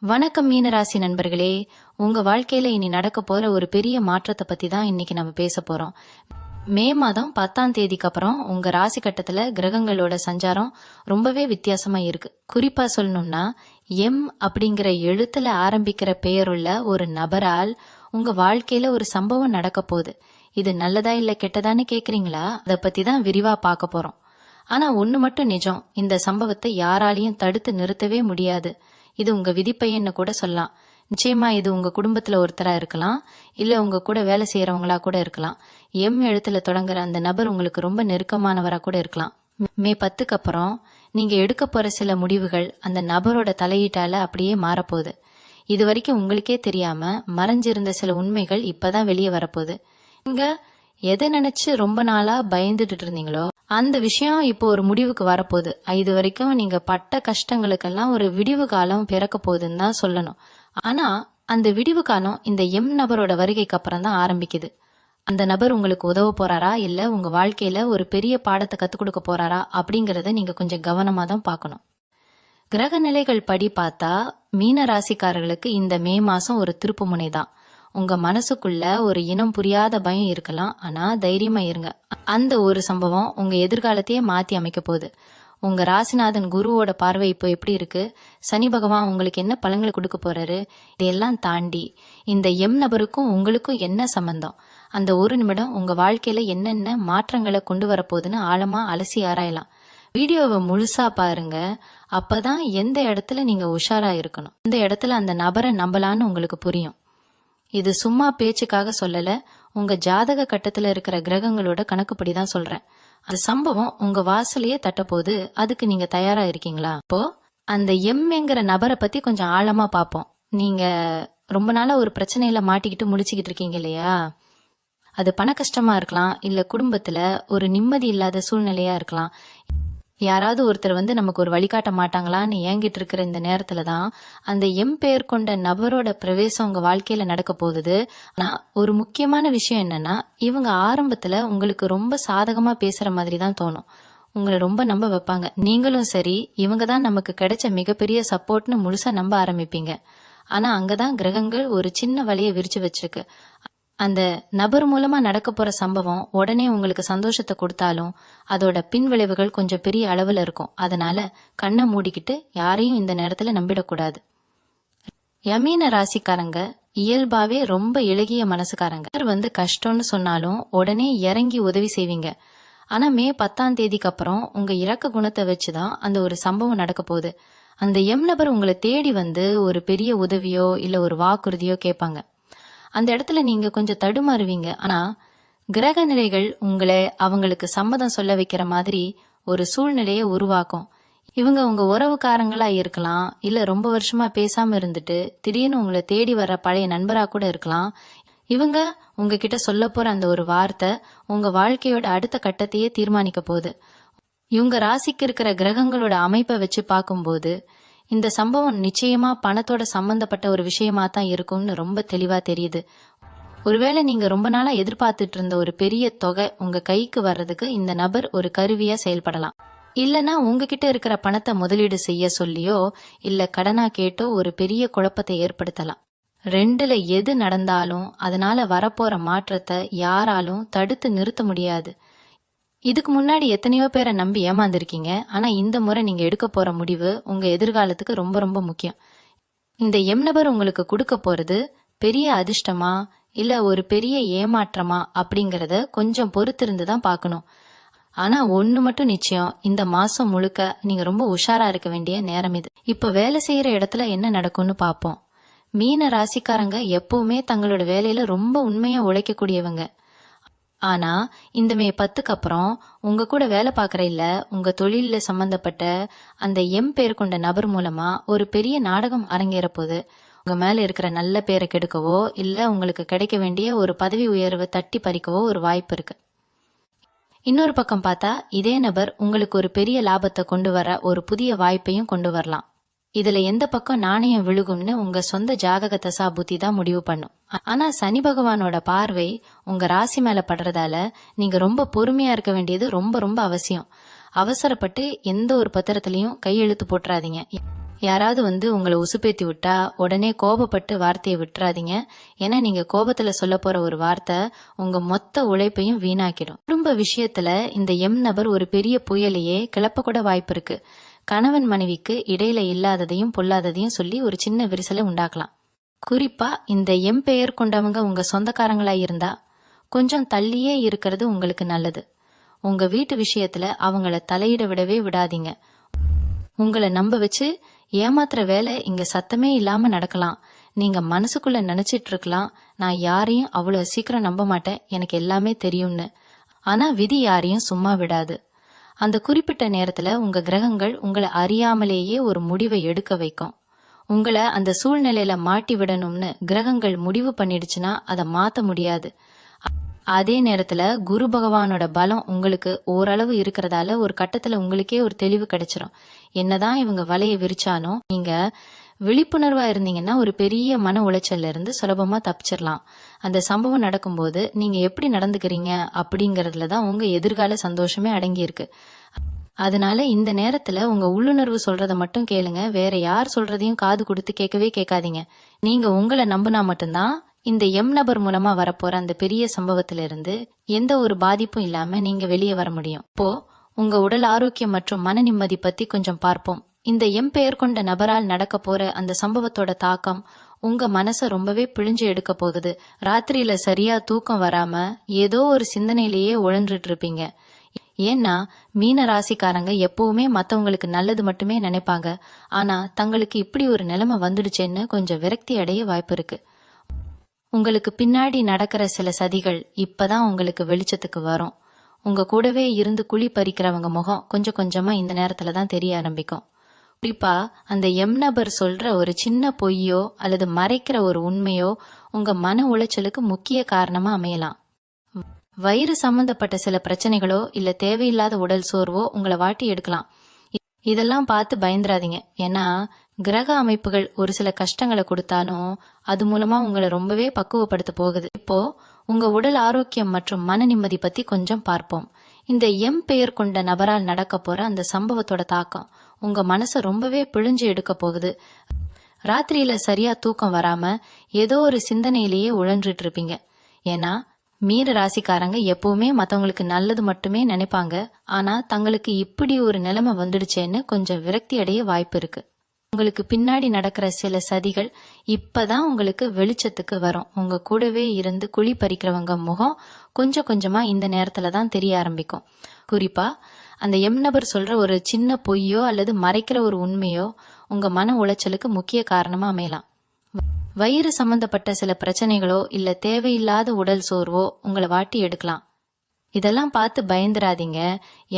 வணக்கம் மீனராசி நண்பர்களே. உங்க வாழ்க்கையில இனி நடக்க போற ஒரு பெரிய மாற்றத்தை பத்தி தான் இன்னைக்கு நம்ம பேச போறோம். மே மாதம் 10ஆம் தேதிக்கு அப்புறம் உங்க ராசி கட்டத்துல கிரகங்களோட சஞ்சாரம் ரொம்பவே வித்தியாசமா இருக்கு. குறிப்பா சொல்லணும்னா எம் அப்படிங்கிற எழுத்துல ஆரம்பிக்கிற பெயருள்ள ஒரு நபரால் உங்க வாழ்க்கையில ஒரு சம்பவம் நடக்க போகுது. இது நல்லதா இல்ல கெட்டதான்னு கேக்குறீங்களா? அதை பத்தி தான் விரிவா பார்க்க போறோம். ஆனா ஒண்ணு மட்டும் நிஜம், இந்த சம்பவத்தை யாராலையும் தடுத்து நிறுத்தவே முடியாது. இது உங்க விதிப்பையன்னு கூட சொல்லலாம். நிச்சயமா இது உங்க குடும்பத்துல ஒருத்தரா இருக்கலாம், இல்ல உங்க கூட வேலை செய்யறவங்களா கூட இருக்கலாம். எம் எழுத்துல தொடங்குற அந்த நபர் உங்களுக்கு ரொம்ப நெருக்கமானவரா கூட இருக்கலாம். மே 10க்கு அப்புறம் நீங்க எடுக்க போற சில முடிவுகள் அந்த நபரோட தலையீட்டால அப்படியே மாறப்போகுது. இது வரைக்கும் உங்களுக்கே தெரியாம மறைஞ்சிருந்த சில உண்மைகள் இப்பதான் வெளியே வரப்போகுது. நீங்க எதை நினைச்சு ரொம்ப நாளா பயந்துட்டு இருந்தீங்களோ அந்த விஷயம் இப்போ ஒரு முடிவுக்கு வரப்போகுது. இது வரைக்கும் நீங்க பட்ட கஷ்டங்களுக்கெல்லாம் ஒரு விடிவு காலம் பிறக்க போகுதுன்னு தான் சொல்லணும். ஆனா அந்த விடிவு காலம் இந்த எம் நபரோட வருகைக்கு அப்புறம் தான் ஆரம்பிக்குது. அந்த நபர் உங்களுக்கு உதவ போறாரா இல்ல உங்க வாழ்க்கையில ஒரு பெரிய பாடத்தை கத்துக் கொடுக்க போறாரா அப்படிங்கறத நீங்க கொஞ்சம் கவனமா தான் பார்க்கணும். கிரக நிலைகள் படி பார்த்தா மீன ராசிக்காரர்களுக்கு இந்த மே மாசம் ஒரு திருப்பு முனை தான். உங்க மனசுக்குள்ள ஒரு இனம் புரியாத பயம் இருக்கலாம், ஆனா தைரியமா இருங்க. அந்த ஒரு சம்பவம் உங்க எதிர்காலத்தையே மாத்தி அமைக்க போகுது. உங்க ராசிநாதன் குருவோட பார்வை இப்போ எப்படி இருக்கு, சனி பகவான் உங்களுக்கு என்ன பலன்களை கொடுக்க போறாரு, இதையெல்லாம் தாண்டி இந்த எம் நபருக்கும் உங்களுக்கும் என்ன சம்பந்தம், அந்த ஒரு நிமிடம் உங்க வாழ்க்கையில என்னென்ன மாற்றங்களை கொண்டு வரப்போகுதுன்னு ஆழமா அலசி ஆராயலாம். வீடியோவை முழுசா பாருங்க. அப்பதான் எந்த இடத்துல நீங்க உஷாரா இருக்கணும், இந்த இடத்துல அந்த நபரை நம்பலான்னு உங்களுக்கு புரியும். இது சும்மா பேச்சுக்காக சொல்லல, உங்க ஜாதக கட்டத்துல இருக்கிற கிரகங்களோட கணக்குப்படிதான் சொல்றேன். அந்த சம்பவம் உங்க வாசலையே தட்டப்போது, அதுக்கு நீங்க தயாரா இருக்கீங்களா? இப்போ அந்த எம்ங்கிற நபரை பத்தி கொஞ்சம் ஆழமா பார்ப்போம். நீங்க ரொம்ப நாளா ஒரு பிரச்சனையில மாட்டிக்கிட்டு முடிச்சுக்கிட்டு இருக்கீங்க இல்லையா? அது பண கஷ்டமா இருக்கலாம், இல்ல குடும்பத்துல ஒரு நிம்மதி இல்லாத சூழ்நிலையா இருக்கலாம். யாராவது ஒருத்தர் நமக்கு ஒரு வழிகாட்ட மாட்டாங்களான்னு ஏங்கிட்டு இருக்கிற இந்த நேரத்துலதான் அந்த எம் பெயர் கொண்ட நபரோட பிரவேசம் உங்க வாழ்க்கையில நடக்க போகுது. ஆனா ஒரு முக்கியமான விஷயம் என்னன்னா, இவங்க ஆரம்பத்துல உங்களுக்கு ரொம்ப சாதகமா பேசுற மாதிரி தான் தோணும். உங்களை ரொம்ப நம்ப வைப்பாங்க. நீங்களும் சரி, இவங்க தான் நமக்கு கிடைச்ச மிகப்பெரிய சப்போர்ட்னு முழுசா நம்ப ஆரம்பிப்பீங்க. ஆனா அங்கதான் கிரகங்கள் ஒரு சின்ன வழியை விரிச்சு வச்சிருக்கு. அந்த நபர் மூலமா நடக்க போற சம்பவம் உடனே உங்களுக்கு சந்தோஷத்தை கொடுத்தாலும் அதோட பின் விளைவுகள் கொஞ்சம் பெரிய அளவுல இருக்கும். அதனால கண்ணை மூடிக்கிட்டு யாரையும் இந்த நேரத்துல நம்பிடக்கூடாது. யமீன ராசிக்காரங்க இயல்பாவே ரொம்ப இளகிய மனசுக்காரங்க. கஷ்டம்னு சொன்னாலும் உடனே இறங்கி உதவி செய்வீங்க. ஆனா மே 10ஆம் தேதிக்கு அப்புறம் உங்க இறக்க குணத்தை வச்சுதான் அந்த ஒரு சம்பவம் நடக்க போகுது. அந்த எம் நபர் உங்களை தேடி ஒரு பெரிய உதவியோ இல்ல ஒரு வாக்குறுதியோ கேட்பாங்க. அந்த இடத்துல நீங்க கொஞ்சம் தடுமாறுவீங்க. ஆனா கிரக நிலைகள் உங்களை அவங்களுக்கு சம்மதம் சொல்ல வைக்கிற மாதிரி ஒரு சூழ்நிலையை உருவாக்கும். இவங்க உங்க உறவுக்காரங்களா இருக்கலாம், இல்ல ரொம்ப வருஷமா பேசாம இருந்துட்டு திடீர்னு உங்களை தேடி வர பழைய நண்பரா கூட இருக்கலாம். இவங்க உங்ககிட்ட சொல்ல போற அந்த ஒரு வார்த்தை உங்க வாழ்க்கையோட அடுத்த கட்டத்தையே தீர்மானிக்க போகுது. இவங்க ராசிக்கு இருக்கிற கிரகங்களோட அமைப்பை வச்சு பார்க்கும்போது இந்த சம்பவம் நிச்சயமா பணத்தோட சம்பந்தப்பட்ட ஒரு விஷயமா தான் இருக்கும்னு ரொம்ப தெளிவா தெரியுது. ஒருவேளை நீங்க ரொம்ப நாளா எதிர்பார்த்துட்டு இருந்த ஒரு பெரிய தொகை உங்க கைக்கு வர்றதுக்கு இந்த நபர் ஒரு கருவியா செயல்படலாம். இல்லனா உங்ககிட்ட இருக்கிற பணத்தை முதலீடு செய்ய சொல்லியோ இல்ல கடனா கேட்டோ ஒரு பெரிய குழப்பத்தை ஏற்படுத்தலாம். ரெண்டுல எது நடந்தாலும் அதனால வரப்போற மாற்றத்தை யாராலும் தடுத்து நிறுத்த முடியாது. இதுக்கு முன்னாடி எத்தனையோ பேரை நம்பி ஏமாந்துருக்கீங்க. ஆனா இந்த முறை நீங்க எடுக்க போற முடிவு உங்க எதிர்காலத்துக்கு ரொம்ப ரொம்ப முக்கியம். இந்த எம் நபர் உங்களுக்கு கொடுக்க போறது பெரிய அதிர்ஷ்டமா இல்ல ஒரு பெரிய ஏமாற்றமா அப்படிங்கறத கொஞ்சம் பொறுத்திருந்து தான் பார்க்கணும். ஆனா ஒண்ணு மட்டும் நிச்சயம், இந்த மாசம் முழுக்க நீங்க ரொம்ப உஷாரா இருக்க வேண்டிய நேரம் இது. இப்ப வேலை செய்யற இடத்துல என்ன நடக்கும்னு பாப்போம். மீன ராசிக்காரங்க எப்பவுமே தங்களோட வேலையில ரொம்ப உண்மையா உழைக்கக்கூடியவங்க. ஆனா இந்த மே 10க்கு அப்புறம் உங்க கூட வேலை பார்க்கற இல்ல உங்க தொழில சம்பந்தப்பட்ட அந்த எம் பேர் கொண்ட நபர் மூலமா ஒரு பெரிய நாடகம் அரங்கேற போது. உங்க மேல இருக்கிற நல்ல பேரை கெடுக்கவோ இல்ல உங்களுக்கு கிடைக்க வேண்டிய ஒரு பதவி உயர்வை தட்டி பறிக்கவோ ஒரு வாய்ப்பு இருக்கு. இன்னொரு பக்கம் பார்த்தா இதே நபர் உங்களுக்கு ஒரு பெரிய லாபத்தை கொண்டு வர ஒரு புதிய வாய்ப்பையும் கொண்டு வரலாம். இதுல எந்த பக்கம் நாணயம் விழுகும்னு உங்க சொந்த ஜாதக தசா புத்தி தான் முடிவு பண்ணும். ஆனா சனி பகவானோட பார்வை உங்க ராசி மேல படுறதால நீங்க ரொம்ப பொறுமையா இருக்க வேண்டியது ரொம்ப ரொம்ப அவசியம். அவசரப்பட்டு எந்த ஒரு பத்திரத்திலையும் கையெழுத்து போட்டுறாதீங்க. யாராவது உங்களை உசுப்பேத்தி விட்டா உடனே கோபப்பட்டு வார்த்தையை விட்டுறாதீங்க. ஏன்னா நீங்க கோபத்துல சொல்ல போற ஒரு வார்த்தை உங்க மொத்த உழைப்பையும் வீணாக்கிடும். குடும்ப விஷயத்துல இந்த எம் நபர் ஒரு பெரிய புயலையே கிளப்பக்கூட வாய்ப்பு இருக்கு. கணவன் மனைவிக்கு இடையில இல்லாததையும் பொல்லாததையும் சொல்லி ஒரு சின்ன விரிசலை உண்டாக்கலாம். குறிப்பா இந்த எம் பெயர் கொண்டவங்க உங்க சொந்தக்காரங்களா இருந்தா கொஞ்சம் தள்ளியே இருக்கிறது உங்களுக்கு நல்லது. உங்க வீட்டு விஷயத்துல அவங்கள தலையிட விடவே விடாதீங்க. உங்களை நம்ப வச்சு ஏமாத்துற வேலை இங்க சத்தமே இல்லாம நடக்கலாம். நீங்க மனசுக்குள்ள நினைச்சிட்டு இருக்கலாம், நான் யாரையும் அவ்வளவு சீக்கிரம் நம்ப மாட்டேன், எனக்கு எல்லாமே தெரியும்னு. ஆனா விதி யாரையும் சும்மா விடாது. அந்த குறிப்பிட்ட நேரத்துல உங்க கிரகங்கள் உங்களை அறியாமலேயே ஒரு முடிவை எடுக்க வைக்கும். உங்களை அந்த சூழ்நிலையில மாட்டி விடணும்னு கிரகங்கள் முடிவு பண்ணிடுச்சுன்னா அதை மாத்த முடியாது. அதே நேரத்துல குரு பகவானோட பலம் உங்களுக்கு ஓரளவு இருக்கிறதால ஒரு கட்டத்துல உங்களுக்கே ஒரு தெளிவு கிடைச்சிரும். என்னதான் இவங்க வலையை விரிச்சாலும் நீங்க விழிப்புணர்வா இருந்தீங்கன்னா ஒரு பெரிய மன உளைச்சல்ல இருந்து சுலபமா தப்பிச்சிடலாம். அந்த சம்பவம் நடக்கும்போது நீங்க எப்படி நடந்துக்கிறீங்க அப்படிங்கறதுலதான் உங்க எதிர்கால சந்தோஷமே அடங்கி இருக்கு. அதனால இந்த நேரத்துல உங்க உள்ளுணர்வு சொல்றத மட்டும் கேளுங்க. வேற யார் சொல்றதையும் காது கொடுத்து கேட்கவே கேட்காதீங்க. நீங்க உங்களை நம்பினா மட்டும்தான் இந்த எம் நபர் மூலமா வரப்போற அந்த பெரிய சம்பவத்தில இருந்து எந்த ஒரு பாதிப்பும் இல்லாம நீங்க வெளியே வர முடியும். இப்போ உங்க உடல் ஆரோக்கியம் மற்றும் மன நிம்மதி பத்தி கொஞ்சம் பார்ப்போம். இந்த எம் பெயர் கொண்ட நபரால் நடக்க போற அந்த சம்பவத்தோட தாக்கம் உங்க மனச ரொம்பவே பிழிஞ்சு எடுக்க போகுது. ராத்திரியில சரியா தூக்கம் வராம ஏதோ ஒரு சிந்தனையிலேயே உழன்றுட்டு இருப்பீங்க. ஏன்னா மீன ராசிக்காரங்க எப்பவுமே மத்தவங்களுக்கு நல்லது மட்டுமே நினைப்பாங்க. ஆனா தங்களுக்கு இப்படி ஒரு நிலைமை வந்துடுச்சேன்னு கொஞ்சம் விரக்தி அடைய வாய்ப்பு இருக்கு. உங்களுக்கு பின்னாடி நடக்கிற சில சதிகள் இப்பதான் உங்களுக்கு வெளிச்சத்துக்கு வரும். உங்க கூடவே இருந்து குழி பறிக்கிறவங்க முகம் கொஞ்சம் கொஞ்சமா இந்த நேரத்துலதான் தெரிய ஆரம்பிக்கும். குறிப்பா அந்த எம் நபர் சொல்ற ஒரு சின்ன பொய்யோ அல்லது மறைக்கிற ஒரு உண்மையோ உங்க மன உளைச்சலுக்கு முக்கிய காரணமா அமையலாம். வயிறு சம்பந்தப்பட்ட சில பிரச்சனைகளோ இல்ல தேவையில்லாத உடல் சோர்வோ உங்களை வாட்டி எடுக்கலாம். இதெல்லாம் பார்த்து பயந்துராதீங்க. ஏன்னா கிரக அமைப்புகள் ஒரு சில கஷ்டங்களை கொடுத்தாலும் அது மூலமா உங்களை ரொம்பவே பக்குவப்படுத்த போகுது. இப்போ உங்க உடல் ஆரோக்கியம் மற்றும் மன நிம்மதி பத்தி கொஞ்சம் பார்ப்போம். இந்த எம் பெயர் கொண்ட நபரால் நடக்க போற அந்த சம்பவத்தோட தாக்கம் உங்க மனசை ரொம்பவே பிழிஞ்சு எடுக்க போகுது. ராத்திரியில சரியா தூக்கம் வராம ஏதோ ஒரு சிந்தனையிலேயே உழன்றுட்டு இருப்பீங்க. ஏன்னா மீன ராசிக்காரங்க எப்பவுமே மத்தவங்களுக்கு நல்லது மட்டுமே நினைப்பாங்க. ஆனா தங்களுக்கு இப்படி ஒரு நிலைமை வந்துடுச்சேன்னு கொஞ்சம் விரக்தி அடைய வாய்ப்பு இருக்கு. உங்களுக்கு பின்னாடி நடக்கிற சில சதிகள் இப்பதான் உங்களுக்கு வெளிச்சத்துக்கு வரும். உங்க கூடவே இருந்து குழி பறிக்கிறவங்க முகம் கொஞ்சம் கொஞ்சமா இந்த நேரத்துலதான் தெரிய ஆரம்பிக்கும். குறிப்பா அந்த எம் நபர் சொல்ற ஒரு சின்ன பொய்யோ அல்லது மறைக்கிற ஒரு உண்மையோ உங்க மன உளைச்சலுக்கு முக்கிய காரணமா அமையலாம். வயிறு சம்பந்தப்பட்ட சில பிரச்சனைகளோ இல்ல தேவையில்லாத உடல் சோர்வோ உங்களை வாட்டி எடுக்கலாம். இதெல்லாம் பார்த்து பயந்துராதீங்க.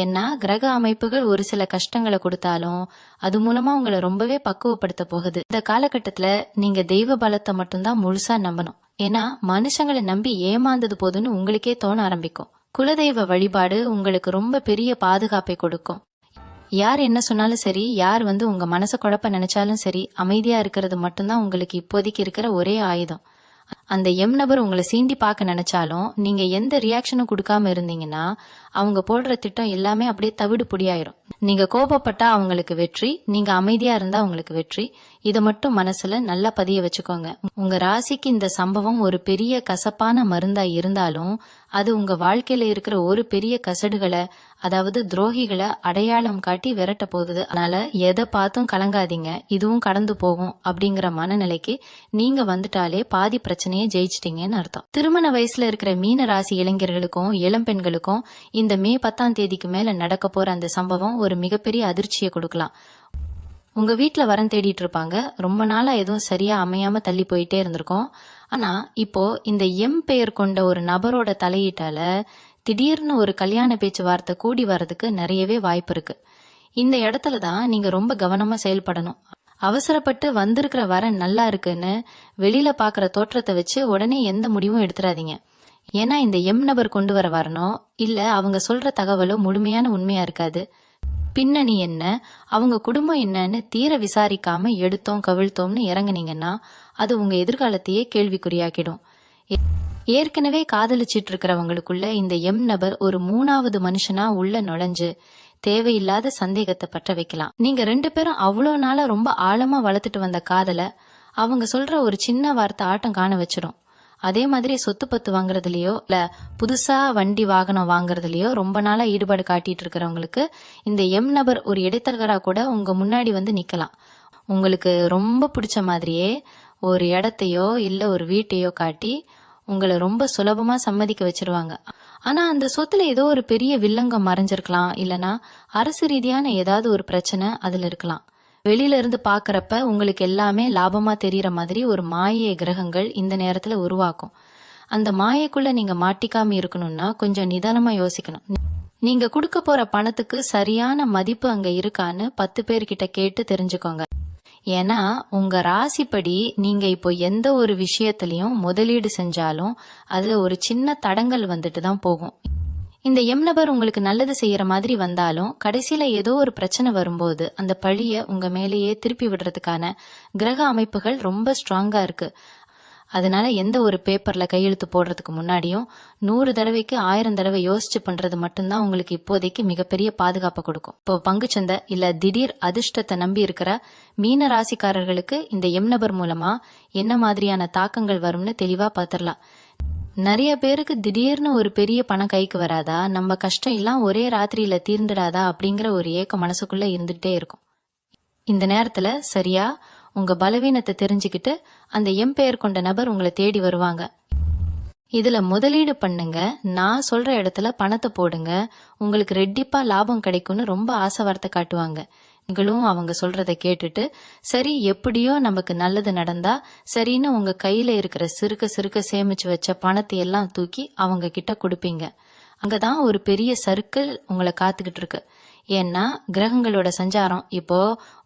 ஏன்னா கிரக அமைப்புகள் ஒரு சில கஷ்டங்களை கொடுத்தாலும் அது மூலமா உங்களை ரொம்பவே பக்குவப்படுத்த போகுது. இந்த காலகட்டத்துல நீங்க தெய்வ பலத்தை மட்டும்தான் முழுசா நம்பணும். ஏன்னா மனுஷங்களை நம்பி ஏமாந்தது போதுன்னு உங்களுக்கே தோண ஆரம்பிக்கும். குலதெய்வ வழிபாடு உங்களுக்கு ரொம்ப பெரிய பாதுகாப்பை கொடுக்கும். யார் என்ன சொன்னாலும் சரி, யார் உங்க மனசை குழப்ப நினைச்சாலும் சரி, அமைதியா இருக்கிறது மட்டும்தான் உங்களுக்கு இப்போதைக்கு இருக்கிற ஒரே ஆயுதம். அந்த எம் நபர் உங்களை சீண்டி பார்க்க நினைச்சாலும் நீங்க எந்த ரியாக்ஷனும் கொடுக்காம இருந்தீங்கன்னா அவங்க போடுற திட்டம் எல்லாமே அப்படியே தவிடு பொடியாயிரும். நீங்க கோபப்பட்டா அவங்களுக்கு வெற்றி, நீங்க அமைதியா இருந்தா உங்களுக்கு வெற்றி. இதை மட்டும் மனசுல நல்லா பதிய வச்சுக்கோங்க. உங்க ராசிக்கு இந்த சம்பவம் ஒரு பெரிய கசப்பான மருந்தா இருந்தாலும் அது உங்க வாழ்க்கையில இருக்கிற ஒரு பெரிய கசடுகளை, அதாவது துரோகிகளை அடையாளம் காட்டி விரட்ட போகுது. அதனால எதை பார்த்தும் கலங்காதீங்க, இதுவும் கடந்து போகும் அப்படிங்கிற மனநிலைக்கு நீங்க வந்துட்டாலே பாதி பிரச்சனையை ஜெயிச்சிட்டீங்கன்னு அர்த்தம். திருமண வயசுல இருக்கிற மீன ராசி இளைஞர்களுக்கும் இளம் பெண்களுக்கும் இந்த மே 10ஆம் தேதிக்கு மேல நடக்க போற அந்த சம்பவம் ஒரு மிகப்பெரிய அதிர்ச்சியை கொடுக்கலாம். உங்க வீட்டுல வரம் தேடிட்டு இருப்பாங்க. ரொம்ப நாளா எதுவும் சரியா அமையாம தள்ளி போயிட்டே இருந்திருக்கும். ஆனா இப்போ இந்த எம் பெயர் கொண்ட ஒரு நபரோட தலையீட்டால திடீர்னு ஒரு கல்யாண பேச்சுவார்த்தை கூடி வர்றதுக்கு நிறையவே வாய்ப்பு இருக்கு. இந்த இடத்துலதான் நீங்க ரொம்ப கவனமா செயல்படணும். அவசரப்பட்டு வந்திருக்கிற வரன் நல்லா இருக்குன்னு வெளியில பாக்குற தோற்றத்தை வச்சு உடனே எந்த முடிவும் எடுத்துறாதீங்க. ஏன்னா இந்த எம் நபர் கொண்டு வர வரணும் இல்ல அவங்க சொல்ற தகவலோ முழுமையான உண்மையா இருக்காது. பின்னணி என்ன, அவங்க குடும்பம் என்னன்னு தீர விசாரிக்காம எடுத்தோம் கவிழ்த்தோம்னு இறங்குனீங்கன்னா அது உங்க எதிர்காலத்தையே கேள்விக்குறியாக்கிடும். ஏற்கனவே காதலிச்சிட்டு இருக்கிறவங்களுக்குள்ள இந்த எம் நபர் ஒரு 3வது மனுஷனா உள்ள நுழைஞ்சு தேவையில்லாத சந்தேகத்தை பற்ற வைக்கலாம். நீங்க 2 பேரும் அவ்வளோ நாளா ரொம்ப ஆழமா வளர்த்துட்டு வந்த காதல அவங்க சொல்ற ஒரு சின்ன வார்த்தை ஆட்டம் காண வச்சிடும். அதே மாதிரி சொத்து பத்து வாங்குறதுலயோ இல்ல புதுசா வண்டி வாகனம் வாங்குறதுலயோ ரொம்ப நாளா ஈடுபாடு காட்டிட்டு இருக்கிறவங்களுக்கு இந்த எம் நபர் ஒரு இடைத்தரகரா கூட உங்க முன்னாடி வந்து நிக்கலாம். உங்களுக்கு ரொம்ப பிடிச்ச மாதிரியே ஒரு இடத்தையோ இல்ல ஒரு வீட்டையோ காட்டி உங்களை ரொம்ப சுலபமா சம்மதிக்க வச்சிருவாங்க. ஆனா அந்த சொத்துல ஏதோ ஒரு பெரிய வில்லங்கம் மறைஞ்சிருக்கலாம், இல்லனா அரசு ரீதியான ஏதாவது ஒரு பிரச்சனை அதுல இருக்கலாம். வெளியில இருந்து பாக்குறப்ப உங்களுக்கு எல்லாமே லாபமா தெரியற மாதிரி ஒரு மாயை கிரகங்கள் இந்த நேரத்துல உருவாக்கும். அந்த மாயைக்குள்ள நீங்க மாட்டிக்காம இருக்கணும்னா கொஞ்சம் நிதானமா யோசிக்கணும். நீங்க கொடுக்க போற பணத்துக்கு சரியான மதிப்பு அங்க இருக்கான்னு 10 பேர்கிட்ட கேட்டு தெரிஞ்சுக்கோங்க. ஏன்னா உங்க ராசிப்படி நீங்க இப்போ எந்த ஒரு விஷயத்திலயும் முதலீடு செஞ்சாலும் அதுல ஒரு சின்ன தடங்கல் வந்துட்டு தான் போகும். இந்த எம் நபர் உங்களுக்கு நல்லது செய்யற மாதிரி வந்தாலும் கடைசியில ஏதோ ஒரு பிரச்சனை வரும்போது அந்த பழிய உங்க மேலேயே திருப்பி விடுறதுக்கான கிரக அமைப்புகள் ரொம்ப ஸ்ட்ராங்கா இருக்கு. அதனால எந்த ஒரு பேப்பர்ல கையெழுத்து போடுறதுக்கு முன்னாடியும் 100 தடவைக்கு 1000 தடவை யோசிச்சு பண்றது மட்டும்தான் உங்களுக்கு இப்போதைக்கு மிகப்பெரிய பாதுகாப்பை கொடுக்கும். இப்போ பங்குச்சந்தை இல்ல திடீர் அதிர்ஷ்டத்தை நம்பி இருக்கிற மீன ராசிக்காரர்களுக்கு இந்த எம் நபர் மூலமா என்ன மாதிரியான தாக்கங்கள் வரும்னு தெளிவா பாத்திரலாம். நிறைய பேருக்கு திடீர்னு ஒரு பெரிய பணம் கைக்கு வராதா, நம்ம கஷ்டம் எல்லாம் ஒரே ராத்திரியில தீர்ந்துடாதா அப்படிங்கிற ஒரு ஏக்கம் மனசுக்குள்ள இருந்துட்டே இருக்கும். இந்த நேரத்துல சரியா உங்க பலவீனத்தை தெரிஞ்சுக்கிட்டு அந்த எம் பெயர் கொண்ட நபர் உங்களை தேடி வருவாங்க. இதுல முதலீடு பண்ணுங்க, நான் சொல்ற இடத்துல பணத்தை போடுங்க, உங்களுக்கு ரெட்டிப்பா லாபம் கிடைக்கும்னு ரொம்ப ஆசை வார்த்தை காட்டுவாங்க. நீங்களும் அவங்க சொல்றதை கேட்டுட்டு சரி எப்படியோ நமக்கு நல்லது நடந்தா சரின்னு உங்க கையில இருக்கிற சிறுக்க சேமிச்சு வச்ச பணத்தை எல்லாம் தூக்கி அவங்க கிட்ட கொடுப்பீங்க. அங்கதான் ஒரு பெரிய சர்க்கிள் உங்களை காத்துக்கிட்டு இருக்கு. ஏன்னா கிரகங்களோட சஞ்சாரம் இப்போ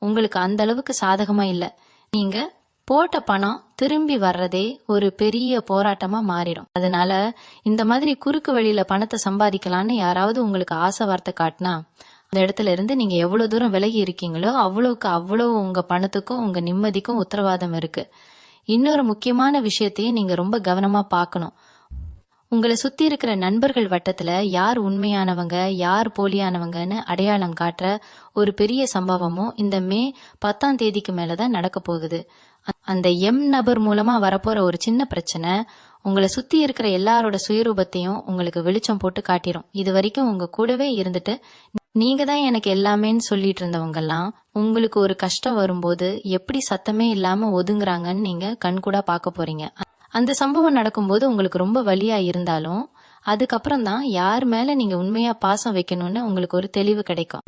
உங்களுக்கு அந்த அளவுக்கு சாதகமா இல்ல. நீங்க போட்ட பணம் திரும்பி வர்றதே ஒரு பெரிய போராட்டமா மாறிடும். அதனால இந்த மாதிரி குறுக்கு வழியில பணத்தை சம்பாதிக்கலான்னு யாராவது உங்களுக்கு ஆசை வார்த்தை காட்டினா அந்த இடத்துல இருந்து நீங்க எவ்வளவு தூரம் விலகி இருக்கீங்களோ அவ்வளவுக்கு அவ்வளவு உங்க பணத்துக்கும் உங்க நிம்மதிக்கும் உத்தரவாதம் இருக்கு. இன்னொரு முக்கியமான விஷயத்தையும் நீங்க ரொம்ப கவனமா பார்க்கணும். உங்களை சுத்தி இருக்கிற நண்பர்கள் வட்டத்துல யார் உண்மையானவங்க யார் போலியானவங்கன்னு அடையாளம் காட்டுற ஒரு பெரிய சம்பவமும் இந்த மே 10ஆம் தேதிக்கு மேலதான் நடக்க போகுது. அந்த எம் நபர் மூலமா வரப்போற ஒரு சின்ன பிரச்சனை உங்களை சுத்தி இருக்கிற எல்லாரோட சுயரூபத்தையும் உங்களுக்கு வெளிச்சம் போட்டு காட்டிரும். இது வரைக்கும் உங்க கூடவே இருந்துட்டு நீங்க தான் எனக்கு எல்லாமேன்னு சொல்லிட்டு இருந்தவங்க எல்லாம் உங்களுக்கு ஒரு கஷ்டம் வரும்போது எப்படி சத்தமே இல்லாம ஒதுங்குறாங்கன்னு நீங்க கண்கூடா பார்க்க போறீங்க. அந்த சம்பவம் நடக்கும்போது உங்களுக்கு ரொம்ப வலியா இருந்தாலும் அதுக்கப்புறம் தான் யார் மேல நீங்க உண்மையா பாசம் வைக்கணும்னு உங்களுக்கு ஒரு தெளிவு கிடைக்கும்.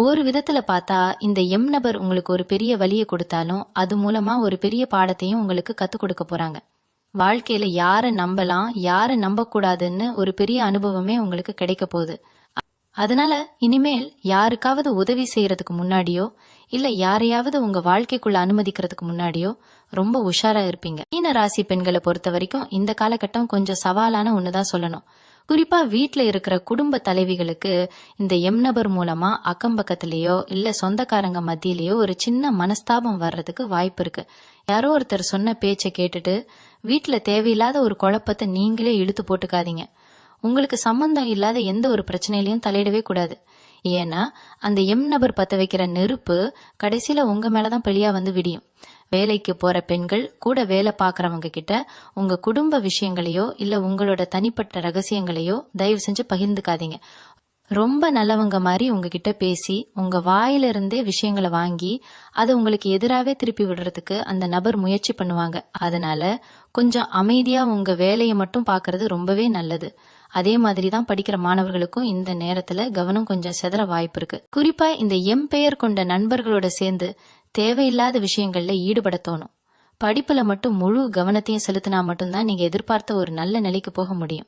ஒரு விதத்துல பார்த்தா இந்த எம் நபர் உங்களுக்கு ஒரு பெரிய வலியை கொடுத்தாலும் அது மூலமா ஒரு பெரிய பாடத்தையும் உங்களுக்கு கத்துக் கொடுக்க போறாங்க. வாழ்க்கையில யாரை நம்பலாம் யாரை நம்ப கூடாதுன்னு ஒரு பெரிய அனுபவமே உங்களுக்கு கிடைக்க போகுது. அதனால இனிமேல் யாருக்காவது உதவி செய்யறதுக்கு முன்னாடியோ இல்ல யாரையாவது உங்க வாழ்க்கைக்குள்ள அனுமதிக்கிறதுக்கு முன்னாடியோ ரொம்ப உஷாரா இருப்பீங்க. மீன ராசி பெண்களை பொறுத்த வரைக்கும் இந்த காலகட்டம் கொஞ்சம் சவாலான ஒண்ணுதான் சொல்லணும். குறிப்பா வீட்டுல இருக்கிற குடும்ப தலைவிகளுக்கு இந்த எம் நபர் மூலமா அக்கம் பக்கத்திலேயோ இல்ல சொந்தக்காரங்க மத்தியிலேயோ ஒரு சின்ன மனஸ்தாபம் வர்றதுக்கு வாய்ப்பு இருக்கு. யாரோ ஒருத்தர் சொன்ன பேச்சை கேட்டுட்டு வீட்டுல தேவையில்லாத ஒரு குழப்பத்தை நீங்களே இழுத்து போட்டுக்காதீங்க. உங்களுக்கு சம்பந்தம் இல்லாத எந்த ஒரு பிரச்சனையிலையும் தலையிடவே கூடாது. ஏன்னா அந்த எம் நபர் பத்த வைக்கிற நெருப்பு கடைசியில உங்க மேலதான் பழியா வந்து விடியும். வேலைக்கு போற பெண்கள் கூட வேலை பாக்குறவங்க கிட்ட உங்க குடும்ப விஷயங்களையோ இல்ல உங்களோட தனிப்பட்ட ரகசியங்களையோ தயவு செஞ்சு பகிர்ந்துக்காதீங்க. ரொம்ப நல்லவங்க மாதிரி உங்ககிட்ட பேசி உங்க வாயிலிருந்தே விஷயங்களை வாங்கி அதை உங்களுக்கு எதிராவே திருப்பி விடுறதுக்கு அந்த நபர் முயற்சி பண்ணுவாங்க. அதனால கொஞ்சம் அமைதியா உங்க வேலையை மட்டும் பாக்குறது ரொம்பவே நல்லது. அதே மாதிரிதான் படிக்கிற மாணவர்களுக்கும் இந்த நேரத்துல கவனம் கொஞ்சம் செதற வாய்ப்பு இருக்கு. குறிப்பா இந்த எம் பெயர் கொண்ட நண்பர்களோட சேர்ந்து தேவையில்லாத விஷயங்கள்ல ஈடுபட தோணும். படிப்புல மட்டும் முழு கவனத்தையும் செலுத்தினா மட்டும்தான் நீங்க எதிர்பார்த்த ஒரு நல்ல நிலைக்கு போக முடியும்.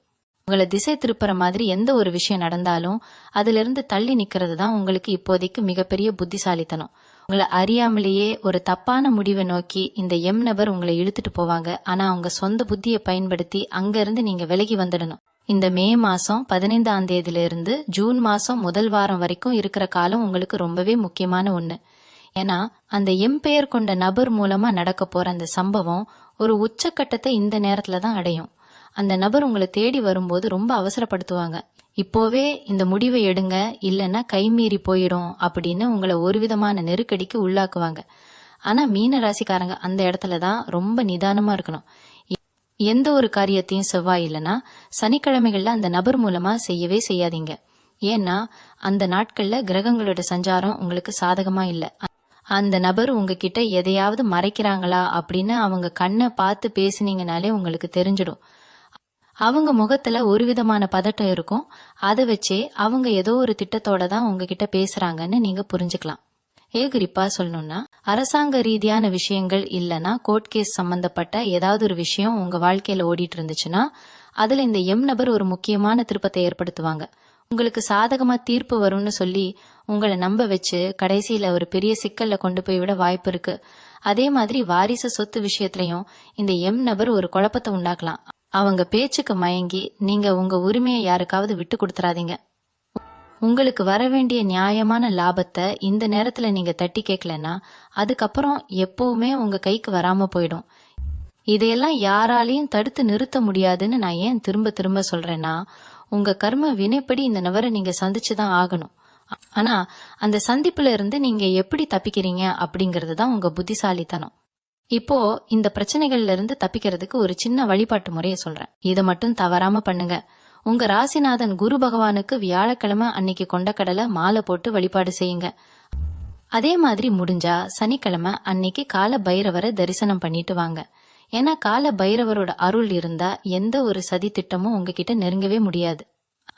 உங்களை திசை திருப்புற மாதிரி எந்த ஒரு விஷயம் நடந்தாலும் அதுல இருந்து தள்ளி நிக்கிறது தான் உங்களுக்கு இப்போதைக்கு மிகப்பெரிய புத்திசாலித்தனம். உங்களை அறியாமலேயே ஒரு தப்பான முடிவை நோக்கி இந்த எம் நபர் உங்களை இழுத்துட்டு போவாங்க. ஆனா அவங்க சொந்த புத்தியை பயன்படுத்தி அங்க இருந்து நீங்க விலகி வந்துடணும். இந்த மே மாசம் 15ஆம் தேதியில இருந்து ஜூன் மாசம் முதல் வாரம் வரைக்கும் இருக்கிற காலம் உங்களுக்கு ரொம்பவே முக்கியமான ஒண்ணு. ஏன்னா அந்த எம் பெயர் கொண்ட நபர் மூலமா நடக்க போற அந்த சம்பவம் ஒரு உச்சக்கட்டத்தை இந்த நேரத்துல தான் அடையும். அந்த நபர் உங்களை தேடி வரும்போது ரொம்ப அவசரப்படுத்துவாங்க. இப்போவே இந்த முடிவை எடுங்க, இல்லைன்னா கைமீறி போயிடும் அப்படின்னு உங்களை ஒரு விதமான நெருக்கடிக்கு உள்ளாக்குவாங்க. ஆனா மீன ராசிக்காரங்க அந்த இடத்துல தான் ரொம்ப நிதானமா இருக்கணும். எந்த ஒரு காரியத்தையும் செவ்வாய் இல்லைன்னா சனிக்கிழமைகள்ல அந்த நபர் மூலமா செய்யவே செய்யாதீங்க. ஏன்னா அந்த நாட்கள்ல கிரகங்களோட சஞ்சாரம் உங்களுக்கு சாதகமா இல்ல. அந்த நபர் உங்ககிட்ட எதையாவது மறைக்கிறாங்களா அப்படின்னு அவங்க கண்ணை பார்த்து பேசுனீங்கனாலே உங்களுக்கு தெரிஞ்சிடும். அவங்க முகத்துல ஒரு விதமான பதட்டம் இருக்கும். அதை வச்சே அவங்க ஏதோ ஒரு திட்டத்தோட தான் உங்ககிட்ட பேசுறாங்கன்னு நீங்க புரிஞ்சுக்கலாம். குறிப்பா சொல்லணும்னா, அரசாங்க ரீதியான விஷயங்கள் இல்லைன்னா கோர்ட் கேஸ் சம்பந்தப்பட்ட ஏதாவது ஒரு விஷயம் உங்க வாழ்க்கையில ஓடிட்டு இருந்துச்சுன்னா அதுல இந்த நபர் ஒரு முக்கியமான திருப்பத்தை ஏற்படுத்துவாங்க. உங்களுக்கு சாதகமா தீர்ப்பு வரும்னு சொல்லி உங்களை நம்ப வச்சு கடைசியில ஒரு பெரிய சிக்கல்ல கொண்டு போய் விட வாய்ப்பு இருக்கு. அதே மாதிரி வாரிசு சொத்து விஷயத்திலையும் இந்த நபர் ஒரு குழப்பத்தை உண்டாக்கலாம். அவங்க பேச்சுக்கு மயங்கி நீங்க உங்க உரிமையை யாருக்காவது விட்டு கொடுத்துறாதீங்க. உங்களுக்கு வர வேண்டிய நியாயமான லாபத்தை இந்த நேரத்துல நீங்க தட்டி கேட்கலன்னா அதுக்கப்புறம் எப்பவுமே உங்க கைக்கு வராம போயிடும். இதையெல்லாம் யாராலையும் தடுத்து நிறுத்த முடியாதுன்னு நான் ஏன் திரும்ப திரும்ப சொல்றேன்னா, உங்க கர்ம வினைப்படி இந்த நபரை நீங்க சந்திச்சுதான் ஆகணும். ஆனா அந்த சந்திப்புல இருந்து நீங்க எப்படி தப்பிக்கிறீங்க அப்படிங்கறது தான் உங்க புத்திசாலித்தனம். இப்போ இந்த பிரச்சனைகள்ல இருந்து தப்பிக்கிறதுக்கு ஒரு சின்ன வழிபாட்டு முறையை சொல்றேன். இதை மட்டும் தவறாம பண்ணுங்க. உங்க ராசிநாதன் குரு பகவானுக்கு வியாழக்கிழமை அன்னைக்கு கொண்டக்கடலை மாலை போட்டு வழிபாடு செய்யுங்க. அதே மாதிரி முடிஞ்சா சனிக்கிழமை அன்னைக்கு கால பைரவரை தரிசனம் பண்ணிட்டு வாங்க. ஏன்னா கால பைரவரோட அருள் இருந்தா எந்த ஒரு சதி திட்டமும் உங்ககிட்ட நெருங்கவே முடியாது.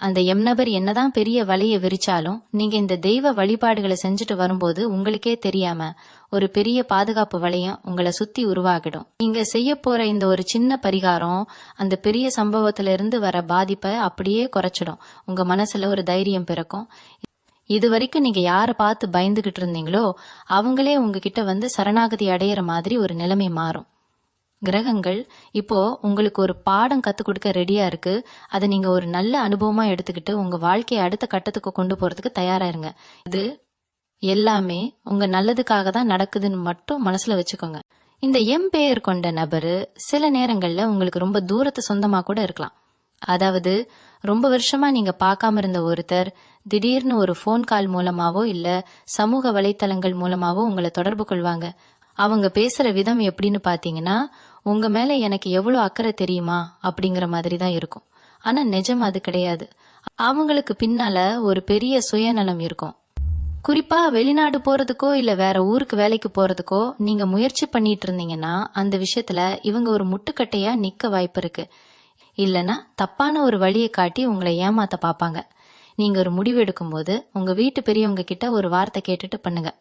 அந்த நபர் என்னதான் பெரிய வலையை விரிச்சாலும் நீங்க இந்த தெய்வ வழிபாடுகளை செஞ்சுட்டு வரும்போது உங்களுக்கே தெரியாம ஒரு பெரிய பாதுகாப்பு வளையம் உங்களை சுத்தி உருவாகிடும். நீங்க செய்ய போற இந்த ஒரு சின்ன பரிகாரம் அந்த பெரிய சம்பவத்துல இருந்து வர பாதிப்பை அப்படியே குறைச்சிடும். உங்க மனசுல ஒரு தைரியம் பிறக்கும். இது வரைக்கும் நீங்க யார பார்த்து பயந்துகிட்டு இருந்தீங்களோ அவங்களே உங்ககிட்ட வந்து சரணாகதி அடையிற மாதிரி ஒரு நிலைமை மாறும். கிரகங்கள் இப்போ உங்களுக்கு ஒரு பாடம் கத்து கொடுக்க ரெடியா இருக்கு. அதை நீங்க ஒரு நல்ல அனுபவமா எடுத்துக்கிட்டு உங்க வாழ்க்கையை அடுத்த கட்டத்துக்கு கொண்டு போறதுக்கு தயாரா இருங்க. இது எல்லாமே உங்க நல்லதுக்காக தான் நடக்குதுன்னு மட்டும் மனசுல வச்சுக்கோங்க. இந்த பெயர் கொண்ட நபரு சில நேரங்கள்ல உங்களுக்கு ரொம்ப தூரத்து சொந்தமா கூட இருக்கலாம். அதாவது ரொம்ப வருஷமா நீங்க பார்க்காம இருந்த ஒருத்தர் திடீர்னு ஒரு போன் கால் மூலமாவோ இல்ல சமூக வலைத்தளங்கள் மூலமாவோ உங்களை தொடர்பு கொள்வாங்க. அவங்க பேசுற விதம் எப்படின்னு பாத்தீங்கன்னா, உங்க மேல எனக்கு எவ்வளவு அக்கறை தெரியுமா அப்படிங்கிற மாதிரி தான் இருக்கும். ஆனா நிஜம் அது கிடையாது. அவங்களுக்கு பின்னால ஒரு பெரிய சுயநலம் இருக்கும். குறிப்பா வெளிநாடு போறதுக்கோ இல்ல வேற ஊருக்கு வேலைக்கு போறதுக்கோ நீங்க முயற்சி பண்ணிட்டு இருந்தீங்கன்னா அந்த விஷயத்துல இவங்க ஒரு முட்டுக்கட்டையா நிக்க வாய்ப்பு இருக்கு. இல்லனா தப்பான ஒரு வழியை காட்டி உங்களை ஏமாத்த பாப்பாங்க. நீங்க ஒரு முடிவு எடுக்கும் போது உங்க வீட்டு பெரியவங்க கிட்ட ஒரு வார்த்தை கேட்டுட்டு பண்ணுங்க.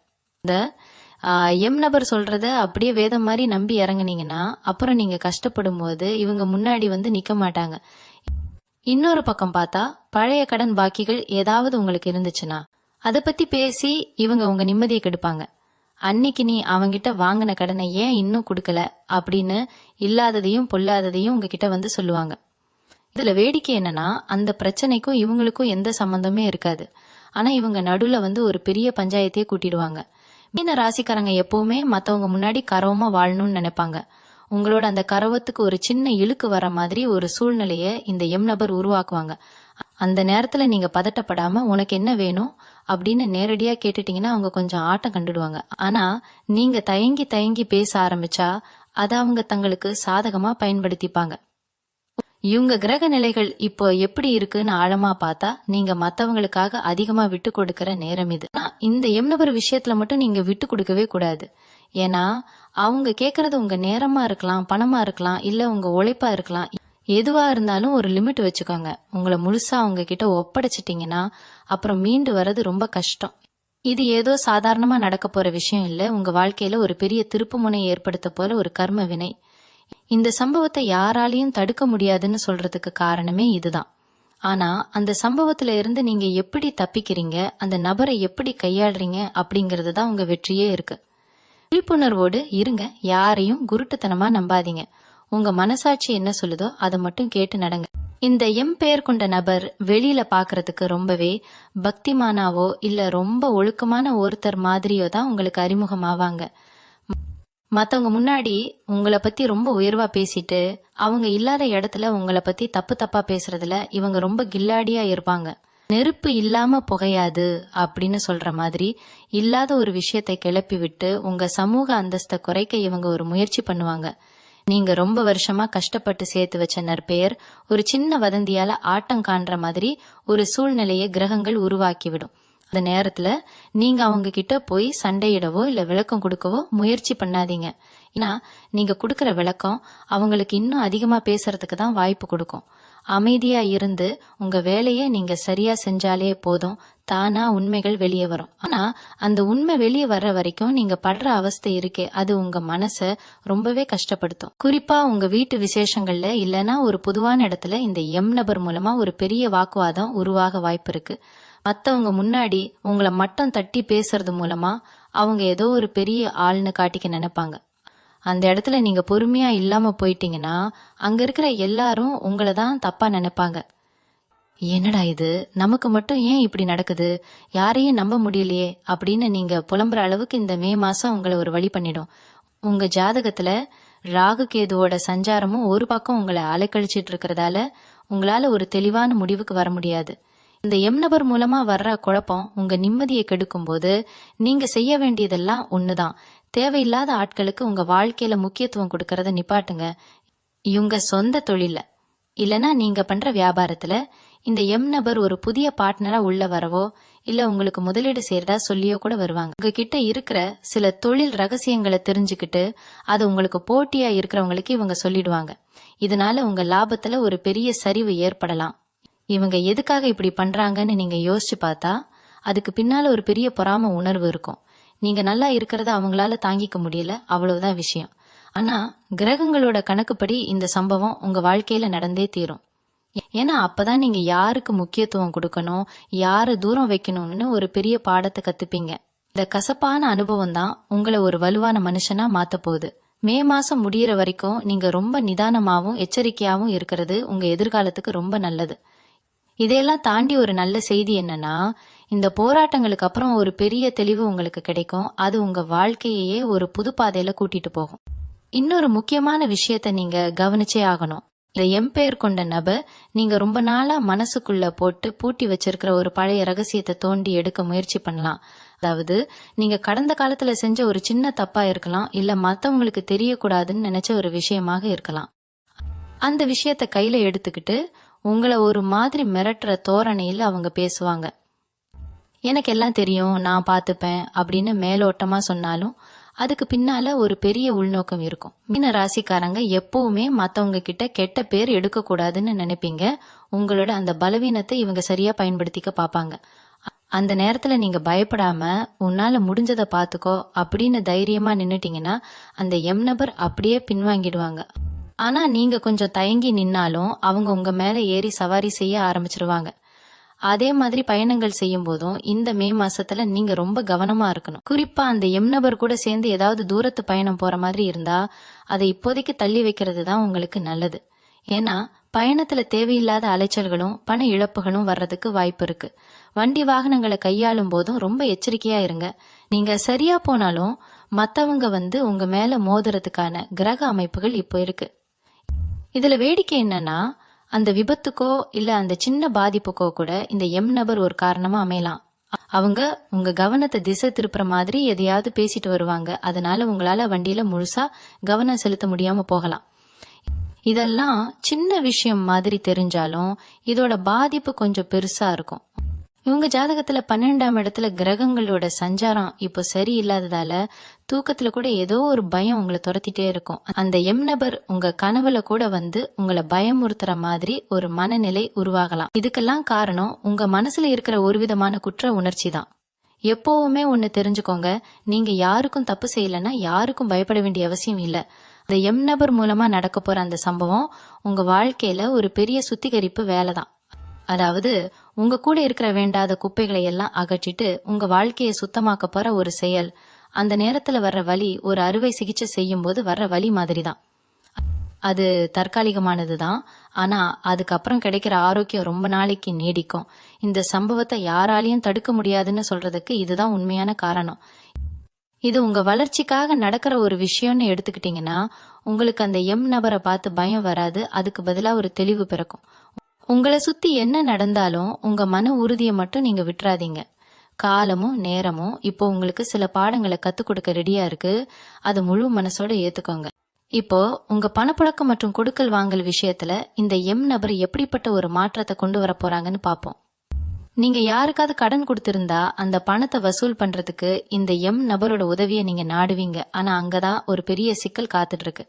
இந்த நபர் சொல்றத அப்படியே வேதம் மாதிரி நம்பி இறங்குனீங்கன்னா அப்புறம் நீங்க கஷ்டப்படும் போது இவங்க முன்னாடி வந்து நிக்க மாட்டாங்க. இன்னொரு பக்கம் பார்த்தா பழைய கடன் பாக்கிகள் ஏதாவது உங்களுக்கு இருந்துச்சுன்னா அதை பத்தி பேசி இவங்க உங்க நிம்மதியை கெடுப்பாங்க. அன்னைக்கு நீ அவங்கிட்ட வாங்கின கடனை ஏன் இன்னும் கொடுக்கல அப்படின்னு இல்லாததையும் பொல்லாததையும் உங்ககிட்ட வந்து சொல்லுவாங்க. இதுல வேடிக்கை என்னன்னா அந்த பிரச்சனைக்கும் இவங்களுக்கும் எந்த சம்பந்தமே இருக்காது. ஆனா இவங்க நடுவுல வந்து ஒரு பெரிய பஞ்சாயத்தையே கூட்டிடுவாங்க. மீன ராசிக்காரங்க எப்பவுமே மத்தவங்க முன்னாடி கரவமா வாழணும்னு நினைப்பாங்க. உங்களோட அந்த கரவத்துக்கு ஒரு சின்ன இழுக்கு வர மாதிரி ஒரு சூழ்நிலைய இந்த நபர் உருவாக்குவாங்க. அந்த நேரத்துல நீங்க பதட்டப்படாம உனக்கு என்ன வேணும் அப்படின்னு நேரடியா கேட்டுட்டீங்கன்னா அவங்க கொஞ்சம் ஆட்டம் கண்டுடுவாங்க. ஆனா நீங்க தயங்கி தயங்கி பேச ஆரம்பிச்சா அதை அவங்க தங்களுக்கு சாதகமா பயன்படுத்திப்பாங்க. இவங்க கிரக நிலைகள் இப்போ எப்படி இருக்குன்னு ஆழமா பார்த்தா நீங்க மத்தவங்களுக்காக அதிகமா விட்டு கொடுக்கற நேரம் இது. இந்த நபர் விஷயத்துல மட்டும் நீங்க விட்டு கொடுக்கவே கூடாது. ஏன்னா அவங்க கேக்குறது உங்க நேரமா இருக்கலாம், பணமா இருக்கலாம், இல்ல உங்க உழைப்பா இருக்கலாம். எதுவா இருந்தாலும் ஒரு லிமிட் வச்சுக்கோங்க. உங்களை முழுசா அவங்க கிட்ட ஒப்படைச்சிட்டீங்கன்னா அப்புறம் மீண்டு வர்றது ரொம்ப கஷ்டம். இது ஏதோ சாதாரணமா நடக்க போற விஷயம் இல்ல. உங்க வாழ்க்கையில ஒரு பெரிய திருப்புமுனை ஏற்படுத்த போற ஒரு கர்ம வினை. இந்த சம்பவத்தை யாராலையும் தடுக்க முடியாதுன்னு சொல்றதுக்கு காரணமே இதுதான். ஆனா அந்த சம்பவத்துல இருந்து நீங்க எப்படி தப்பிக்கிறீங்க, அந்த நபரை எப்படி கையாளுறீங்க அப்படிங்கிறது தான் உங்க வெற்றியே இருக்கு. விழிப்புணர்வோடு இருங்க. யாரையும் குருட்டுத்தனமா நம்பாதீங்க. உங்க மனசாட்சி என்ன சொல்லுதோ அதை மட்டும் கேட்டு நடங்க. இந்த பெயர் கொண்ட நபர் வெளியில பாக்குறதுக்கு ரொம்பவே பக்திமானாவோ இல்ல ரொம்ப ஒழுக்கமான ஒருத்தர் மாதிரியோ தான் உங்களுக்கு அறிமுகமாவாங்க. மத்தவங்க முன்னாடி உங்களை பத்தி ரொம்ப உயர்வா பேசிட்டு அவங்க இல்லாத இடத்துல உங்களை பத்தி தப்பு தப்பா பேசுறதுல இவங்க ரொம்ப கில்லாடியா இருப்பாங்க. நெருப்பு இல்லாம புகையாது அப்படின்னு சொல்ற மாதிரி இல்லாத ஒரு விஷயத்தை கிளப்பி விட்டு உங்க சமூக அந்தஸ்தை குறைக்க இவங்க ஒரு முயற்சி பண்ணுவாங்க. நீங்க ரொம்ப வருஷமா கஷ்டப்பட்டு சேர்த்து வச்ச நற்பெயர் ஒரு சின்ன வதந்தியால ஆட்டம் காண்ற மாதிரி ஒரு சூழ்நிலையை கிரகங்கள் உருவாக்கிவிடும். அந்த நேரத்துல நீங்க அவங்க கிட்ட போய் சண்டையிடவோ இல்ல விளக்கம் கொடுக்கவோ முயற்சி பண்ணாதீங்க. ஏன்னா நீங்க கொடுக்கற விளக்கம் அவங்களுக்கு இன்னும் அதிகமா பேசுறதுக்கு தான் வாய்ப்பு கொடுக்கும். அமைதியா இருந்து உங்க வேலையை நீங்க சரியா செஞ்சாலே போதும், தானா உண்மைகள் வெளியே வரும். ஆனா அந்த உண்மை வெளியே வர்ற வரைக்கும் நீங்க படுற அவஸ்தை இருக்கே, அது உங்க மனச ரொம்பவே கஷ்டப்படுத்தும். குறிப்பா உங்க வீட்டு விசேஷங்கள்ல இல்லைன்னா ஒரு பொதுவான இடத்துல இந்த நபர் மூலமா ஒரு பெரிய வாக்குவாதம் உருவாக வாய்ப்பு இருக்கு. மத்தவங்க முன்னாடி உங்களை மட்டம் தட்டி பேசுறது மூலமா அவங்க ஏதோ ஒரு பெரிய ஆள்னு காட்டிக்க நினைப்பாங்க. அந்த இடத்துல நீங்க பொறுமையா இல்லாம போயிட்டீங்கன்னா அங்க இருக்கிற எல்லாரும் உங்களை தான் தப்பா நினைப்பாங்க. என்னடா இது, நமக்கு மட்டும் ஏன் இப்படி நடக்குது, யாரையும் நம்ப முடியலையே அப்படின்னு நீங்க புலம்புற அளவுக்கு இந்த மே மாசம் உங்களை ஒரு வழி பண்ணிடும். உங்க ஜாதகத்துல ராகு கேதுவோட சஞ்சாரமும் ஒரு பக்கம் உங்களை அலைக்கழிச்சிட்டு இருக்கிறதால உங்களால ஒரு தெளிவான முடிவுக்கு வர முடியாது. இந்த நபர் மூலமா வர்ற குழப்பம் உங்க நிம்மதியை கெடுக்கும் போது நீங்க செய்ய வேண்டியதெல்லாம் ஒண்ணுதான். தேவையில்லாத ஆட்களுக்கு உங்க வாழ்க்கையில முக்கியத்துவம் கொடுக்கறத நிப்பாட்டுங்க. இவங்க சொந்த தொழில இல்லனா நீங்க பண்ற வியாபாரத்துல இந்த நபர் ஒரு புதிய பார்ட்னரா உள்ள வரவோ இல்ல உங்களுக்கு முதலீடு செய்யறதா சொல்லியோ கூட வருவாங்க. உங்ககிட்ட இருக்கிற சில தொழில் ரகசியங்களை தெரிஞ்சுக்கிட்டு அது உங்களுக்கு போட்டியா இருக்கிறவங்களுக்கு இவங்க சொல்லிடுவாங்க. இதனால உங்க லாபத்துல ஒரு பெரிய சரிவு ஏற்படலாம். இவங்க எதுக்காக இப்படி பண்றாங்கன்னு நீங்க யோசிச்சு பார்த்தா அதுக்கு பின்னால ஒரு பெரிய பொறாம உணர்வு இருக்கும். நீங்க நல்லா இருக்கிறத அவங்களால தாங்கிக்க முடியல, அவ்வளவுதான் விஷயம். ஆனா கிரகங்களோட கணக்குப்படி இந்த சம்பவம் உங்க வாழ்க்கையில நடந்தே தீரும். ஏன்னா அப்பதான் நீங்க யாருக்கு முக்கியத்துவம் கொடுக்கணும், யாரை தூரம் வைக்கணும்னு ஒரு பெரிய பாடத்தை கத்துப்பீங்க. இந்த கசப்பான அனுபவம் தான் உங்களை ஒரு வலுவான மனுஷனா மாத்த போகுது. மே மாசம் முடியற வரைக்கும் நீங்க ரொம்ப நிதானமாவும் எச்சரிக்கையாவும் இருக்கிறது உங்க எதிர்காலத்துக்கு ரொம்ப நல்லது. இதையெல்லாம் தாண்டி ஒரு நல்ல செய்தி என்னன்னா, இந்த போராட்டங்களுக்கு அப்புறம் ஒரு பெரிய தெளிவு உங்களுக்கு கிடைக்கும். அது உங்க வாழ்க்கையே ஒரு புது பாதையில கூட்டிட்டு போகும். இன்னொரு முக்கியமான விஷயத்த நீங்க கவனிச்சே ஆகணும். இந்த பெயர் கொண்ட நபர் நீங்க ரொம்ப நாளா மனசுக்குள்ள போட்டு பூட்டி வச்சிருக்கிற ஒரு பழைய ரகசியத்தை தோண்டி எடுக்க முயற்சி பண்ணலாம். அதாவது நீங்க கடந்த காலத்துல செஞ்ச ஒரு சின்ன தப்பா இருக்கலாம், இல்ல மத்தவங்களுக்கு தெரியக்கூடாதுன்னு நினைச்ச ஒரு விஷயமாக இருக்கலாம். அந்த விஷயத்த கையில எடுத்துக்கிட்டு உங்களை ஒரு மாதிரி மிரட்டுற தோரணையில் அவங்க பேசுவாங்க. எனக்கு எல்லாம் தெரியும், நான் பார்த்துப்பேன் அப்படின்னு மேலோட்டமா சொன்னாலும் அதுக்கு பின்னால ஒரு பெரிய உள்நோக்கம் இருக்கும். மீன ராசிக்காரங்க எப்பவுமே மத்தவங்க கிட்ட கெட்ட பேர் எடுக்க கூடாதுன்னு நினைப்பீங்க. உங்களோட அந்த பலவீனத்தை இவங்க சரியா பயன்படுத்திக்க பாப்பாங்க. அந்த நேரத்துல நீங்க பயப்படாம உன்னால முடிஞ்சதை பாத்துக்கோ அப்படின்னு தைரியமா நின்னுட்டீங்கன்னா அந்த நபர் அப்படியே பின்வாங்கிடுவாங்க. ஆனா நீங்க கொஞ்சம் தயங்கி நின்னாலும் அவங்க உங்க மேல ஏறி சவாரி செய்ய ஆரம்பிச்சிருவாங்க. அதே மாதிரி பயணங்கள் செய்யும் போதும் இந்த மே மாசத்துல நீங்க ரொம்ப கவனமா இருக்கணும். குறிப்பா அந்த நபர் கூட சேர்ந்து ஏதாவது தூரத்து பயணம் போற மாதிரி இருந்தா அதை இப்போதைக்கு தள்ளி வைக்கிறது தான் உங்களுக்கு நல்லது. ஏன்னா பயணத்துல தேவையில்லாத அலைச்சல்களும் பண இழப்புகளும் வர்றதுக்கு வாய்ப்பு இருக்கு. வண்டி வாகனங்களை கையாளும் போதும் ரொம்ப எச்சரிக்கையா இருங்க. நீங்க சரியா போனாலும் மத்தவங்க உங்க மேல மோதுறதுக்கான கிரக அமைப்புகள் இப்போ இருக்கு. இதுல வேடிக்கை என்னன்னா, அந்த விபத்துக்கோ இல்ல அந்த சின்ன பாதிப்புக்கோ கூட இந்த நபர் ஒரு காரணமா அமையலாம். அவங்க உங்க கவனத்தை திசை திருப்புற மாதிரி எதையாவது பேசிட்டு வருவாங்க. அதனால உங்களால வண்டியில முழுசா கவனம் செலுத்த முடியாம போகலாம். இதெல்லாம் சின்ன விஷயம் மாதிரி தெரிஞ்சாலும் இதோட பாதிப்பு கொஞ்சம் பெருசா இருக்கும். இவங்க ஜாதகத்துல 12ஆம் இடத்துல கிரகங்களோட சஞ்சாரம் இப்போ சரியில்லாததால தூக்கத்துல கூட ஏதோ ஒரு பயம் உங்களை துரத்திட்டே இருக்கும். அந்த நபர் உங்க கனவுல கூட உங்களை பயமுறுத்துற மாதிரி ஒரு மனநிலை உருவாகலாம். இதுக்கெல்லாம் காரணம் உங்க மனசுல இருக்கிற ஒரு விதமான குற்ற உணர்ச்சி தான். எப்பவுமே ஒண்ணு தெரிஞ்சுக்கோங்க, நீங்க யாருக்கும் தப்பு செய்யலன்னா யாருக்கும் பயப்பட வேண்டிய அவசியம் இல்ல. அந்த நபர் மூலமா நடக்க போற அந்த சம்பவம் உங்க வாழ்க்கையில ஒரு பெரிய சுத்திகரிப்பு வேலைதான். அதாவது உங்க கூட இருக்கிற வேண்டாத குப்பைகளை எல்லாம் அகற்றிட்டு உங்க வாழ்க்கையை சுத்தமாக்க போற ஒரு செயல். அந்த நேரத்துல வர்ற வலி ஒரு அறுவை சிகிச்சை செய்யும் போது வர்ற வலி மாதிரிதான். அது தற்காலிகமானதுதான். ஆனா அதுக்கப்புறம் கிடைக்கிற ஆரோக்கியம் ரொம்ப நாளைக்கு நீடிக்கும். இந்த சம்பவத்தை யாராலையும் தடுக்க முடியாதுன்னு சொல்றதுக்கு இதுதான் உண்மையான காரணம். இது உங்க வளர்ச்சிக்காக நடக்கிற ஒரு விஷயம்னு எடுத்துக்கிட்டீங்கன்னா உங்களுக்கு அந்த எம் நபரை பார்த்து பயம் வராது. அதுக்கு பதிலா ஒரு தெளிவு பிறக்கும். உங்களை சுத்தி என்ன நடந்தாலும் உங்க மன உறுதியை மட்டும் நீங்க விட்டுறாதீங்க. காலமும் நேரமும் இப்போ உங்களுக்கு சில பாடங்களை கத்துக் கொடுக்க ரெடியா இருக்கு. அது முழு மனசோட ஏத்துக்கோங்க. இப்போ உங்க பணப்புழக்கம் மற்றும் கொடுக்கல் வாங்கல் விஷயத்துல இந்த எம் நபர் எப்படிப்பட்ட ஒரு மாற்றத்தை கொண்டு வர போறாங்கன்னு பாப்போம். நீங்க யாருக்காவது கடன் கொடுத்திருந்தா அந்த பணத்தை வசூல் பண்றதுக்கு இந்த எம் நபரோட உதவியை நீங்க நாடுவீங்க. ஆனா அங்கதான் ஒரு பெரிய சிக்கல் காத்துட்டு இருக்கு.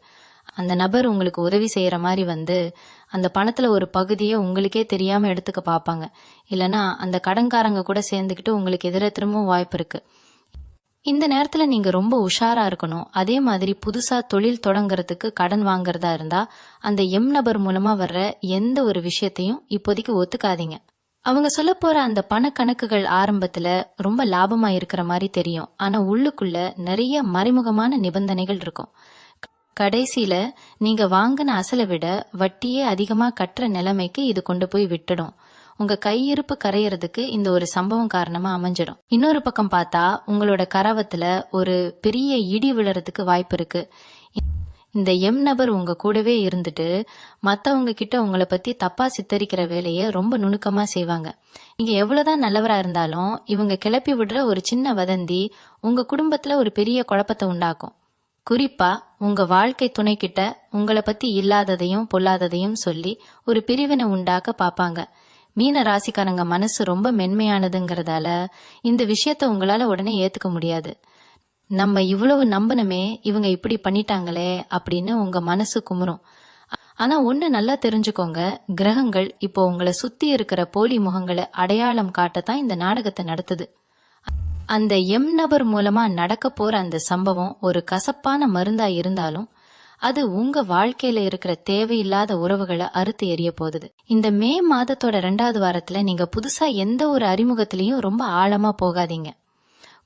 அந்த நபர் உங்களுக்கு உதவி செய்யற மாதிரி வந்து அந்த பணத்துல ஒரு பகுதியை உங்களுக்கே தெரியாம எடுத்துக்க பாப்பாங்க. இல்லனா அந்த கடன்காரங்க கூட சேர்ந்துக்கிட்டு உங்களுக்கு எதிர திரும்பவும் வாய்ப்பு இருக்கு. இந்த நேரத்துல நீங்க ரொம்ப உஷாரா இருக்கணும். அதே மாதிரி புதுசா தொழில் தொடங்குறதுக்கு கடன் வாங்குறதா இருந்தா அந்த எம் நபர் மூலமா வர்ற எந்த ஒரு விஷயத்தையும் இப்போதைக்கு ஒத்துக்காதீங்க. அவங்க சொல்ல போற அந்த பண கணக்குகள் ஆரம்பத்துல ரொம்ப லாபமா இருக்கிற மாதிரி தெரியும். ஆனா உள்ளுக்குள்ள நிறைய மறைமுகமான நிபந்தனைகள் இருக்கும். கடைசியில நீங்க வாங்கின அசலை விட வட்டியே அதிகமா கட்டுற நிலைமைக்கு இது கொண்டு போய் விட்டுடும். உங்க கையிருப்பு கரையறதுக்கு இந்த ஒரு சம்பவம் காரணமா அமைஞ்சிடும். இன்னொரு பக்கம் பார்த்தா உங்களோட கரவத்துல ஒரு பெரிய இடி விழறதுக்கு வாய்ப்பு இருக்கு. இந்த எம் நபர் உங்க கூடவே இருந்துட்டு மத்தவங்க கிட்ட உங்களை பத்தி தப்பா சித்தரிக்கிற வேலையை ரொம்ப நுணுக்கமா செய்வாங்க. நீங்க எவ்வளவுதான் நல்லவரா இருந்தாலும் இவங்க கிளப்பி விடுற ஒரு சின்ன வதந்தி உங்க குடும்பத்துல ஒரு பெரிய குழப்பத்தை உண்டாக்கும். குறிப்பா உங்க வாழ்க்கை துணை கிட்ட உங்களை பத்தி இல்லாததையும் பொல்லாததையும் சொல்லி ஒரு பிரிவினை உண்டாக்க பாப்பாங்க. மீன ராசிக்காரங்க மனசு ரொம்ப மென்மையானதுங்கிறதால இந்த விஷயத்த உங்களால உடனே ஏத்துக்க முடியாது. நம்ம இவ்வளவு நம்பணுமே, இவங்க இப்படி பண்ணிட்டாங்களே அப்படின்னு உங்க மனசு குமுறும். ஆனா ஒண்ணு நல்லா தெரிஞ்சுக்கோங்க, கிரகங்கள் இப்போ உங்களை சுத்தி இருக்கிற போலி முகங்களை அடையாளம் காட்டத்தான் இந்த நாடகத்தை நடத்துது. அந்த எம் நபர் மூலமா நடக்க போற அந்த சம்பவம் ஒரு கசப்பான மருந்தா இருந்தாலும் அது உங்க வாழ்க்கையில இருக்கிற தேவையில்லாத உறவுகளை அறுத்து எறிய போகுது. இந்த மே மாதத்தோட 2வது வாரத்துல நீங்க புதுசா எந்த ஒரு அறிமுகத்திலையும் ரொம்ப ஆழமா போகாதீங்க.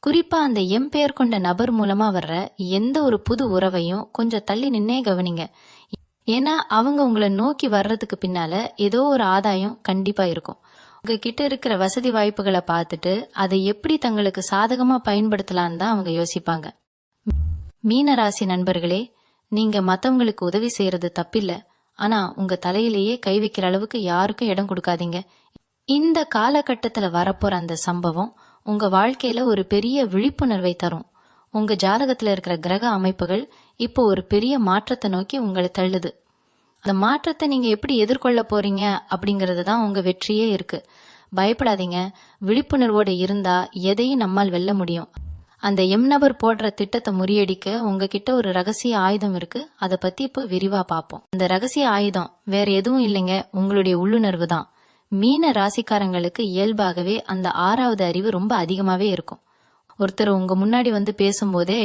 குறிப்பா அந்த எம் பெயர் கொண்ட நபர் மூலமா வர்ற எந்த ஒரு புது உறவையும் கொஞ்சம் தள்ளி நின்னே கவனிங்க. ஏன்னா அவங்க உங்களை நோக்கி வர்றதுக்கு பின்னால ஏதோ ஒரு ஆதாயம் கண்டிப்பா இருக்கும். உங்ககிட்ட இருக்கிற வசதி வாய்ப்புகளை பார்த்துட்டு அதை எப்படி தங்களுக்கு சாதகமா பயன்படுத்தலான்னு தான் அவங்க யோசிப்பாங்க. மீனராசி நண்பர்களே, நீங்க மத்தவங்களுக்கு உதவி செய்யறது தப்பில்ல. ஆனா உங்க தலையிலேயே கை வைக்கிற அளவுக்கு யாருக்கும் இடம் கொடுக்காதீங்க. இந்த காலகட்டத்துல வரப்போற அந்த சம்பவம் உங்க வாழ்க்கையில ஒரு பெரிய விழிப்புணர்வை தரும். உங்க ஜாதகத்துல இருக்கிற கிரக அமைப்புகள் இப்போ ஒரு பெரிய மாற்றத்தை நோக்கி உங்களை தள்ளுது. அந்த மாற்றத்தை நீங்க எப்படி எதிர்கொள்ள போறீங்க அப்படிங்கறது தான் உங்க வெற்றியே இருக்கு. பயப்படாதீங்க. விழிப்புணர்வோட இருந்தா எதையும் நம்மால் வெல்ல முடியும். அந்த எம் நபர் போடுற திட்டத்தை முறியடிக்க உங்ககிட்ட ஒரு ரகசிய ஆயுதம் இருக்கு. அதை பத்தி இப்போ விரிவா பார்ப்போம். அந்த ரகசிய ஆயுதம் வேற எதுவும் இல்லைங்க, உங்களுடைய உள்ளுணர்வு தான். மீன ராசிக்காரங்களுக்கு இயல்பாகவே அந்த 6வது அறிவு ரொம்ப அதிகமாவே இருக்கும். ஒருத்தர் உங்க முன்னாடி வந்து பேசும்போதே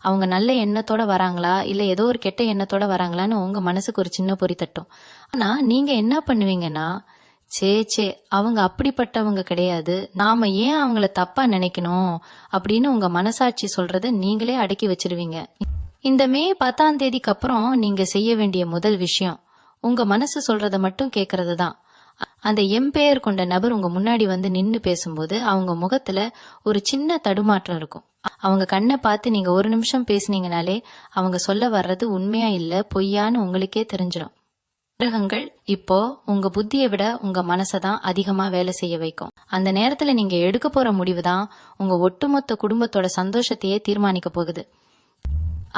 அவங்க நல்ல எண்ணத்தோட வராங்களா இல்ல ஏதோ ஒரு கெட்ட எண்ணத்தோட வராங்களான்னு உங்க மனசுக்கு ஒரு சின்ன பொறி தட்டும். ஆனா நீங்க என்ன பண்ணுவீங்கன்னா, சே அவங்க அப்படிப்பட்டவங்க கிடையாது, நாம ஏன் அவங்கள தப்பா நினைக்கணும் அப்படின்னு உங்க மனசாட்சி சொல்றத நீங்களே அடக்கி வச்சிருவீங்க. இந்த மே 10ஆம் தேதிக்கு அப்புறம் நீங்க செய்ய வேண்டிய முதல் விஷயம் உங்க மனசு சொல்றத மட்டும் கேட்கறது தான். அந்த எம் பெயர் கொண்ட நபர் உங்க முன்னாடி வந்து நின்னு பேசும்போது அவங்க முகத்துல ஒரு சின்ன தடுமாற்றம் இருக்கும். அவங்க கண்ணை பார்த்து நீங்க ஒரு நிமிஷம் பேசுனீங்கனாலே அவங்க சொல்ல வர்றது உண்மையா இல்ல பொய்யான்னு உங்களுக்கே தெரிஞ்சிடும். கிரகங்கள் இப்போ உங்க புத்தியை விட உங்க மனசதான் அதிகமா வேலை செய்ய வைக்கும். அந்த நேரத்துல நீங்க எடுக்க போற முடிவுதான் உங்க ஒட்டுமொத்த குடும்பத்தோட சந்தோஷத்தையே தீர்மானிக்க போகுது.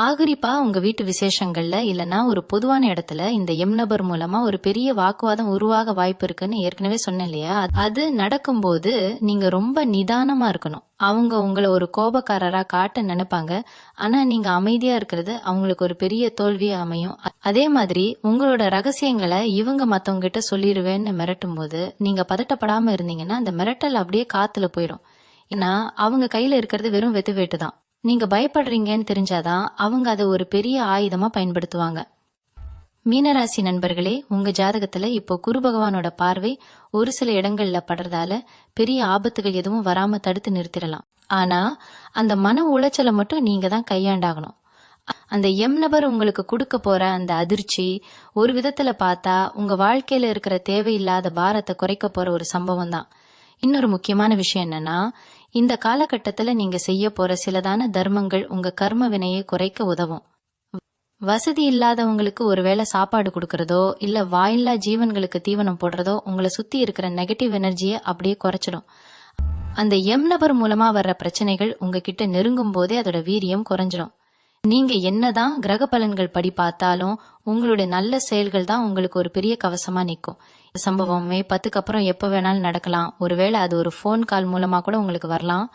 ஆகுறிப்பா உங்க வீட்டு விசேஷங்கள்ல இல்லனா ஒரு பொதுவான இடத்துல இந்த எம் நபர் மூலமா ஒரு பெரிய வாக்குவாதம் உருவாக வாய்ப்பு இருக்குன்னு ஏற்கனவே சொன்னேன் இல்லையா? அது நடக்கும்போது நீங்க ரொம்ப நிதானமா இருக்கணும். அவங்க உங்களை ஒரு கோபக்காரரா காட்ட நினைப்பாங்க. ஆனா நீங்க அமைதியா இருக்கிறது அவங்களுக்கு ஒரு பெரிய தோல்வியா அமையும். அதே மாதிரி உங்களோட ரகசியங்களை இவங்க மத்தவங்க கிட்ட சொல்லிடுவேன்னு மிரட்டும் போது நீங்க பதட்டப்படாம இருந்தீங்கன்னா அந்த மிரட்டல் அப்படியே காத்துல போயிடும். ஏன்னா அவங்க கையில இருக்கிறது வெறும் வெத்து வேட்டு தான். நீங்க பயப்படுறீங்கன்னு தெரிஞ்சாதான் அவங்க அதை ஒரு பெரிய ஆயுதமா பயன்படுத்துவாங்க. மீனராசி நண்பர்களே, உங்க ஜாதகத்துல இப்போ குரு பகவானோட பார்வை ஒரு சில இடங்கள்ல படுறதால பெரிய ஆபத்துகள் எதுவும் வராம தடுத்து நிறுத்திடலாம். ஆனா அந்த மன உளைச்சலை மட்டும் நீங்க தான் கையாண்டாகணும். அந்த எம் நபர் உங்களுக்கு கொடுக்க போற அந்த அதிர்ச்சி ஒரு விதத்துல பார்த்தா உங்க வாழ்க்கையில இருக்கிற தேவையில்லாத பாரத்தை குறைக்க போற ஒரு சம்பவம் தான். இன்னொரு முக்கியமான விஷயம் என்னன்னா, இந்த காலகட்டத்துல நீங்க செய்ய போற சிலதான தர்மங்கள் உங்க கர்ம வினையை குறைக்க உதவும். வசதி இல்லாதவங்களுக்கு ஒருவேளை சாப்பாடு கொடுக்கறதோ இல்ல வாயில்லா ஜீவன்களுக்கு தீவனம் போடுறதோ உங்களை சுத்தி இருக்கிற நெகட்டிவ் எனர்ஜியை அப்படியே குறைச்சிடும். அந்த நபர் மூலமா வர்ற பிரச்சனைகள் உங்ககிட்ட நெருங்கும் போதே அதோட வீரியம் குறைஞ்சிடும். நீங்க என்னதான் கிரக பலன்கள் படி பார்த்தாலும் உங்களுடைய நல்ல செயல்கள் தான் உங்களுக்கு ஒரு பெரிய கவசமா நிற்கும். சம்பவம் மே 10க்கு அப்புறம் எப்ப வேணாலும் நடக்கலாம். ஒருவேளை அது ஒரு போன் கால் மூலமா கூட உங்களுக்கு வரலாம்.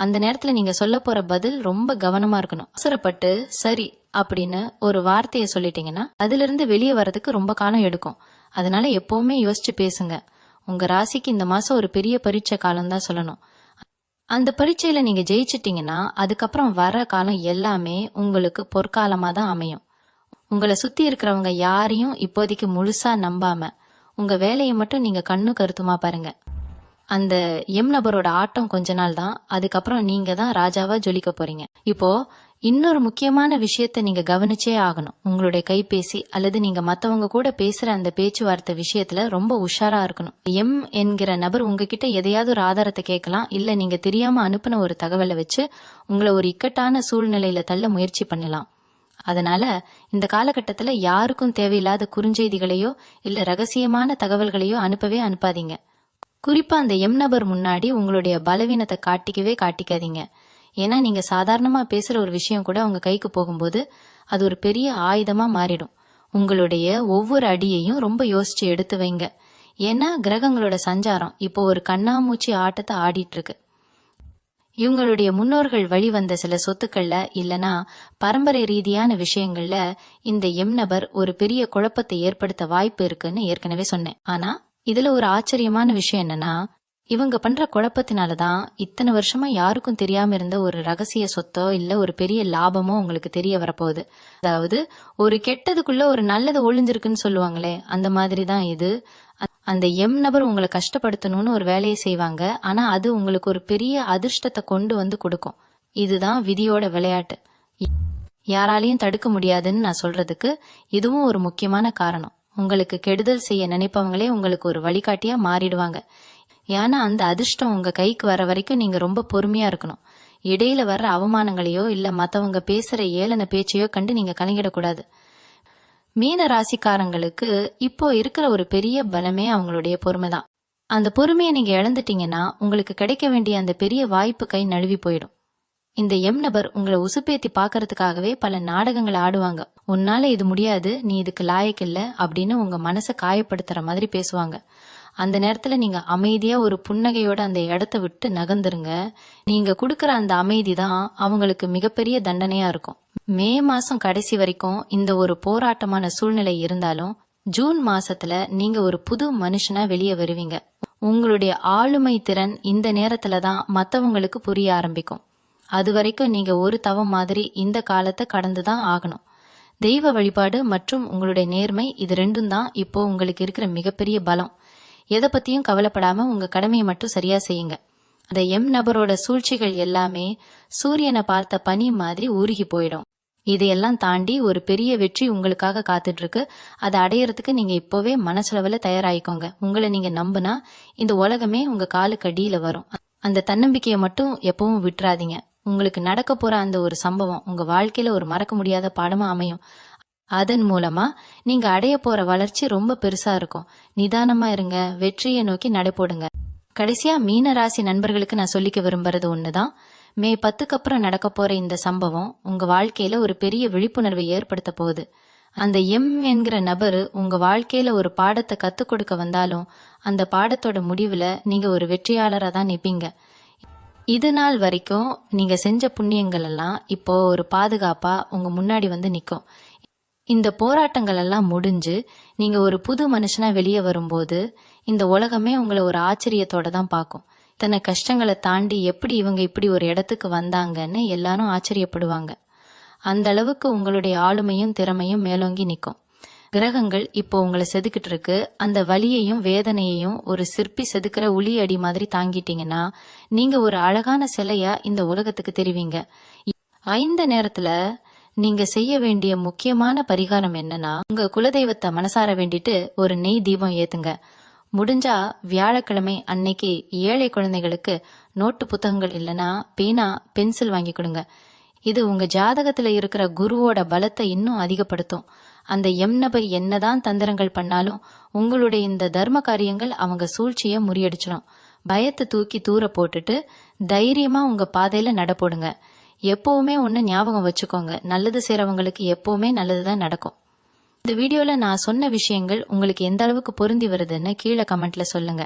அந்த நேரத்துல நீங்க சொல்ல போற பதில் ரொம்ப கவனமா இருக்கணும். அவசரப்பட்டு சரி அப்படின்னு ஒரு வார்த்தையை சொல்லிட்டீங்கன்னா அதுல இருந்து வெளியே வர்றதுக்கு ரொம்ப காலம் எடுக்கும். அதனால எப்பவுமே யோசிச்சு பேசுங்க. உங்க ராசிக்கு இந்த மாசம் ஒரு பெரிய பரீட்சை காலம் தான் சொல்லணும். அந்த பரீட்சையில நீங்க ஜெயிச்சிட்டீங்கன்னா அதுக்கப்புறம் வர காலம் எல்லாமே உங்களுக்கு பொற்காலமா தான் அமையும். உங்களை சுத்தி இருக்கிறவங்க யாரையும் இப்போதைக்கு முழுசா நம்பாம உங்க வேலையை மட்டும் நீங்க கண்ணு கருத்துமா பாருங்க. அந்த நபரோட ஆட்டம் கொஞ்ச நாள் தான், அதுக்கப்புறம் நீங்க தான் ராஜாவா ஜொலிக்க போறீங்க. இப்போ இன்னொரு முக்கியமான விஷயத்த நீங்க கவனிச்சே ஆகணும். உங்களுடைய கைபேசி அல்லது நீங்க மத்தவங்க கூட பேசுற அந்த பேச்சுவார்த்தை விஷயத்துல ரொம்ப உஷாரா இருக்கணும். என்கிற நபர் உங்ககிட்ட எதையாவது ஒரு ஆதாரத்தை கேட்கலாம், இல்ல நீங்க தெரியாம அனுப்பின ஒரு தகவலை வச்சு உங்களை ஒரு இக்கட்டான சூழ்நிலையில தள்ள முயற்சி பண்ணலாம். அதனால இந்த காலகட்டத்துல யாருக்கும் தேவையில்லாத குறுஞ்செய்திகளையோ இல்ல ரகசியமான தகவல்களையோ அனுப்பவே அனுப்பாதீங்க. குறிப்பா அந்த நபர் முன்னாடி உங்களுடைய பலவீனத்தை காட்டிக்காதீங்க. ஏன்னா நீங்க சாதாரணமா பேசுற ஒரு விஷயம் கூட உங்க கைக்கு போகும்போது அது ஒரு பெரிய ஆயுதமா மாறிடும். உங்களுடைய ஒவ்வொரு அடியையும் ரொம்ப யோசிச்சு எடுத்து வைங்க. ஏன்னா கிரகங்களோட சஞ்சாரம் இப்போ ஒரு கண்ணாமூச்சி ஆட்டத்தை ஆடிட்டு இருக்கு. இவங்களுடைய முன்னோர்கள் வழி வந்த சில சொத்துக்கள்ல இல்லனா பரம்பரை ரீதியான விஷயங்கள்ல இந்த நபர் ஒரு பெரிய குழப்பத்தை ஏற்படுத்த வாய்ப்பு இருக்குன்னு ஏற்கனவே சொன்னேன். ஆனா இதுல ஒரு ஆச்சரியமான விஷயம் என்னன்னா, இவங்க பண்ற குழப்பத்தினாலதான் இத்தனை வருஷமா யாருக்கும் தெரியாம இருந்த ஒரு ரகசிய சொத்தோ இல்ல ஒரு பெரிய லாபமோ உங்களுக்கு தெரிய வரப்போகுது. அதாவது ஒரு கெட்டதுக்குள்ள ஒரு நல்லது ஒளிஞ்சிருக்குன்னு சொல்லுவாங்களே, அந்த மாதிரிதான் இது. அந்த நபர் உங்களை கஷ்டப்படுத்தணும்னு ஒரு வேலையை செய்வாங்க. ஆனா அது உங்களுக்கு ஒரு பெரிய அதிர்ஷ்டத்தை கொண்டு வந்து கொடுக்கும். இதுதான் விதியோட விளையாட்டு. யாராலையும் தடுக்க முடியாதுன்னு நான் சொல்றதுக்கு இதுவும் ஒரு முக்கியமான காரணம். உங்களுக்கு கெடுதல் செய்ய நினைப்பவங்களே உங்களுக்கு ஒரு வழிகாட்டியா மாறிடுவாங்க. ஏன்னா அந்த அதிர்ஷ்டம் உங்க கைக்கு வர வரைக்கும் நீங்க ரொம்ப பொறுமையா இருக்கணும். இடையில வர்ற அவமானங்களையோ இல்ல மத்தவங்க பேசுற ஏளன பேச்சையோ கண்டு நீங்க கலங்கிடக்கூடாது. மீன ராசிக்காரங்களுக்கு இப்போ இருக்கிற ஒரு பெரிய பலமே அவங்களுடைய பொறுமைதான். அந்த பொறுமையை நீங்க இழந்துட்டீங்கன்னா உங்களுக்கு கிடைக்க வேண்டிய அந்த பெரிய வாய்ப்பு கை நழுவி போயிடும். இந்த நபர் உங்களை உசுப்பேத்தி பாக்குறதுக்காகவே பல நாடகங்களை ஆடுவாங்க. உன்னால இது முடியாது, நீ இதுக்கு லாயக்கில்ல அப்படின்னு உங்க மனசை காயப்படுத்துற மாதிரி பேசுவாங்க. அந்த நேரத்துல நீங்க அமைதியா ஒரு புன்னகையோட அந்த இடத்த விட்டு நகர்ந்துருங்க. நீங்க கொடுக்கற அந்த அமைதி தான் அவங்களுக்கு மிகப்பெரிய தண்டனையா இருக்கும். மே மாசம் கடைசி வரைக்கும் இந்த ஒரு போராட்டமான சூழ்நிலை இருந்தாலும் ஜூன் மாசத்துல நீங்க ஒரு புது மனுஷனா வெளியே வருவீங்க. உங்களுடைய ஆளுமை திறன் இந்த நேரத்துலதான் மத்தவங்களுக்கு புரிய ஆரம்பிக்கும். அது வரைக்கும் நீங்க ஒரு தவம் மாதிரி இந்த காலத்தை கடந்துதான் ஆகணும். தெய்வ வழிபாடு மற்றும் உங்களுடைய நேர்மை இது ரெண்டும் தான் இப்போ உங்களுக்கு இருக்கிற மிகப்பெரிய பலம். எதை பத்தியும் கவலைப்படாம உங்க கடமையை மட்டும் சரியா செய்யுங்க. அந்த நபரோட சூழ்ச்சிகள் எல்லாமே சூரியனை பார்த்த பனி மாதிரி உருகி போயிடும். இதையெல்லாம் தாண்டி ஒரு பெரிய வெற்றி உங்களுக்காக காத்துட்டு இருக்கு. அதை அடையறதுக்கு நீங்க இப்பவே மனசளவுல தயாராயிக்கோங்க. உங்களை நீங்க நம்புனா இந்த உலகமே உங்க காலுக்கு அடியில வரும். அந்த தன்னம்பிக்கையை மட்டும் எப்பவும் விட்டுறாதீங்க. உங்களுக்கு நடக்க போற அந்த ஒரு சம்பவம் உங்க வாழ்க்கையில ஒரு மறக்க முடியாத பாடமா அமையும். அதன் மூலமா நீங்க அடைய போற வளர்ச்சி ரொம்ப பெருசா இருக்கும். நிதானமா இருங்க, வெற்றியை நோக்கி நடைபோடுங்க. கடைசியா மீன ராசி நண்பர்களுக்கு நான் சொல்லிக்க விரும்புறது ஒண்ணுதான். மே 10க்கு அப்புறம் நடக்க போற இந்த சம்பவம் உங்க வாழ்க்கையில ஒரு பெரிய விழிப்புணர்வை ஏற்படுத்த போகுது. அந்த என்கிற நபரு உங்க வாழ்க்கையில ஒரு பாடத்தை கத்துக் கொடுக்க வந்தாலும் அந்த பாடத்தோட முடிவுல நீங்க ஒரு வெற்றியாளரா தான் நிப்பீங்க. இது நாள் வரைக்கும் நீங்க செஞ்ச புண்ணியங்கள் எல்லாம் இப்போ ஒரு பாதுகாப்பா உங்க முன்னாடி வந்து நிக்கும். இந்த போராட்டங்கள் எல்லாம் முடிஞ்சு நீங்க ஒரு புது மனுஷனா வெளியே வரும்போது இந்த உலகமே உங்களை ஒரு ஆச்சரியத்தோட தான் பார்க்கும். இத்தனை கஷ்டங்களை தாண்டி எப்படி இவங்க இப்படி ஒரு இடத்துக்கு வந்தாங்கன்னு எல்லாரும் ஆச்சரியப்படுவாங்க. அந்த அளவுக்கு உங்களுடைய ஆளுமையும் திறமையும் மேலோங்கி நிற்கும். கிரகங்கள் இப்போ உங்களை செதுக்கிட்டு இருக்கு. அந்த வலியையும் வேதனையையும் ஒரு சிற்பி செதுக்கிற உளி அடி மாதிரி தாங்கிட்டீங்கன்னா நீங்க ஒரு அழகான சிலையா இந்த உலகத்துக்கு தெரிவிங்க. இந்த நேரத்துல நீங்க செய்ய வேண்டிய முக்கியமான பரிகாரம் என்னன்னா, உங்க குலதெய்வத்தை மனசார வேண்டிட்டு ஒரு நெய் தீபம் ஏத்துங்க. முடிஞ்சா வியாழக்கிழமை அன்னைக்கு ஏழை குழந்தைகளுக்கு நோட்டு புத்தகங்கள் இல்லைன்னா பேனா பென்சில் வாங்கி கொடுங்க. இது உங்க ஜாதகத்துல இருக்கிற குருவோட பலத்தை இன்னும் அதிகப்படுத்தும். அந்த நபர் என்னதான் தந்திரங்கள் பண்ணாலும் உங்களுடைய இந்த தர்ம காரியங்கள் அவங்க சூழ்ச்சியை முறியடிச்சிடும். பயத்தை தூக்கி தூர போட்டுட்டு தைரியமா உங்க பாதையில நடப்போடுங்க. எப்பவுமே ஒண்ணு ஞாபகம் வச்சுக்கோங்க, நல்லது செய்றவங்களுக்கு எப்பவுமே நல்லதுதான் நடக்கும். இந்த வீடியோல நான் சொன்ன விஷயங்கள் உங்களுக்கு எந்த அளவுக்கு பொருந்தி வருதுன்னு கீழே கமெண்ட்ல சொல்லுங்க.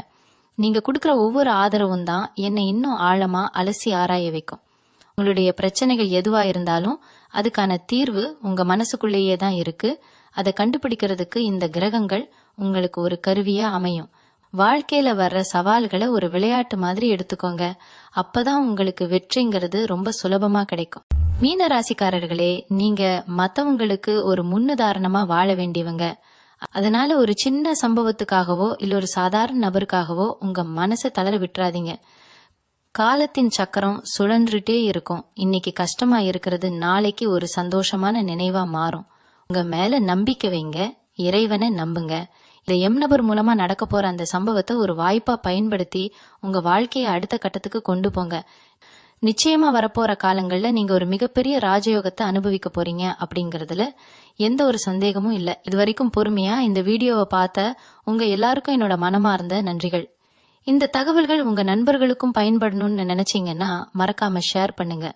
நீங்க கொடுக்கிற ஒவ்வொரு ஆதரவும் தான் என்னை இன்னும் ஆழமா அலசி ஆராய வைக்கும். உங்களுடைய பிரச்சனைகள் எதுவா இருந்தாலும் அதுக்கான தீர்வு உங்க மனசுக்குள்ளேயே தான் இருக்கு. அதை கண்டுபிடிக்கிறதுக்கு இந்த கிரகங்கள் உங்களுக்கு ஒரு கருவியா அமையும். வாழ்க்கையில வர்ற சவால்களை ஒரு விளையாட்டு மாதிரி எடுத்துக்கோங்க. அப்பதான் உங்களுக்கு வெற்றிங்கிறது ரொம்ப சுலபமா கிடைக்கும். மீன ராசிக்காரர்களே, நீங்க மத்தவங்களுக்கு ஒரு முன்னுதாரணமா வாழ வேண்டியவங்க. அதனால ஒரு சின்ன சம்பவத்துக்காகவோ இல்ல ஒரு சாதாரண நபருக்காகவோ உங்க மனசை தளர விட்டுறாதீங்க. காலத்தின் சக்கரம் சுழன்றுட்டே இருக்கும். இன்னைக்கு கஷ்டமா இருக்கிறது நாளைக்கு ஒரு சந்தோஷமான நினைவா மாறும். உங்க மேல நம்பிக்கை வைங்க, இறைவனை நம்புங்க. இந்த நபர் மூலமா நடக்க போற அந்த சம்பவத்தை ஒரு வாய்ப்பா பயன்படுத்தி உங்க வாழ்க்கையை அடுத்த கட்டத்துக்கு கொண்டு போங்க. நிச்சயமா வரப்போற காலங்கள்ல நீங்க ஒரு மிகப்பெரிய ராஜயோகத்தை அனுபவிக்க போறீங்க அப்படிங்கறதுல எந்த ஒரு சந்தேகமும் இல்ல. இது வரைக்கும் பொறுமையா இந்த வீடியோவை பார்த்த உங்க எல்லாருக்கும் என்னோட மனமார்ந்த நன்றிகள். இந்த தகவல்கள் உங்க நண்பர்களுக்கும் பயன்படணும்னு நினைச்சீங்கன்னா மறக்காம ஷேர் பண்ணுங்க.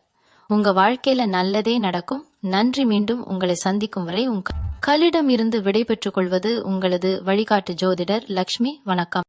உங்க வாழ்க்கையில நல்லதே நடக்கும். நன்றி. மீண்டும் உங்களை சந்திக்கும் வரை உங்களிடம் இருந்து விடை பெற்றுக் கொள்வது உங்களது வழிகாட்டு ஜோதிடர் லக்ஷ்மி. வணக்கம்.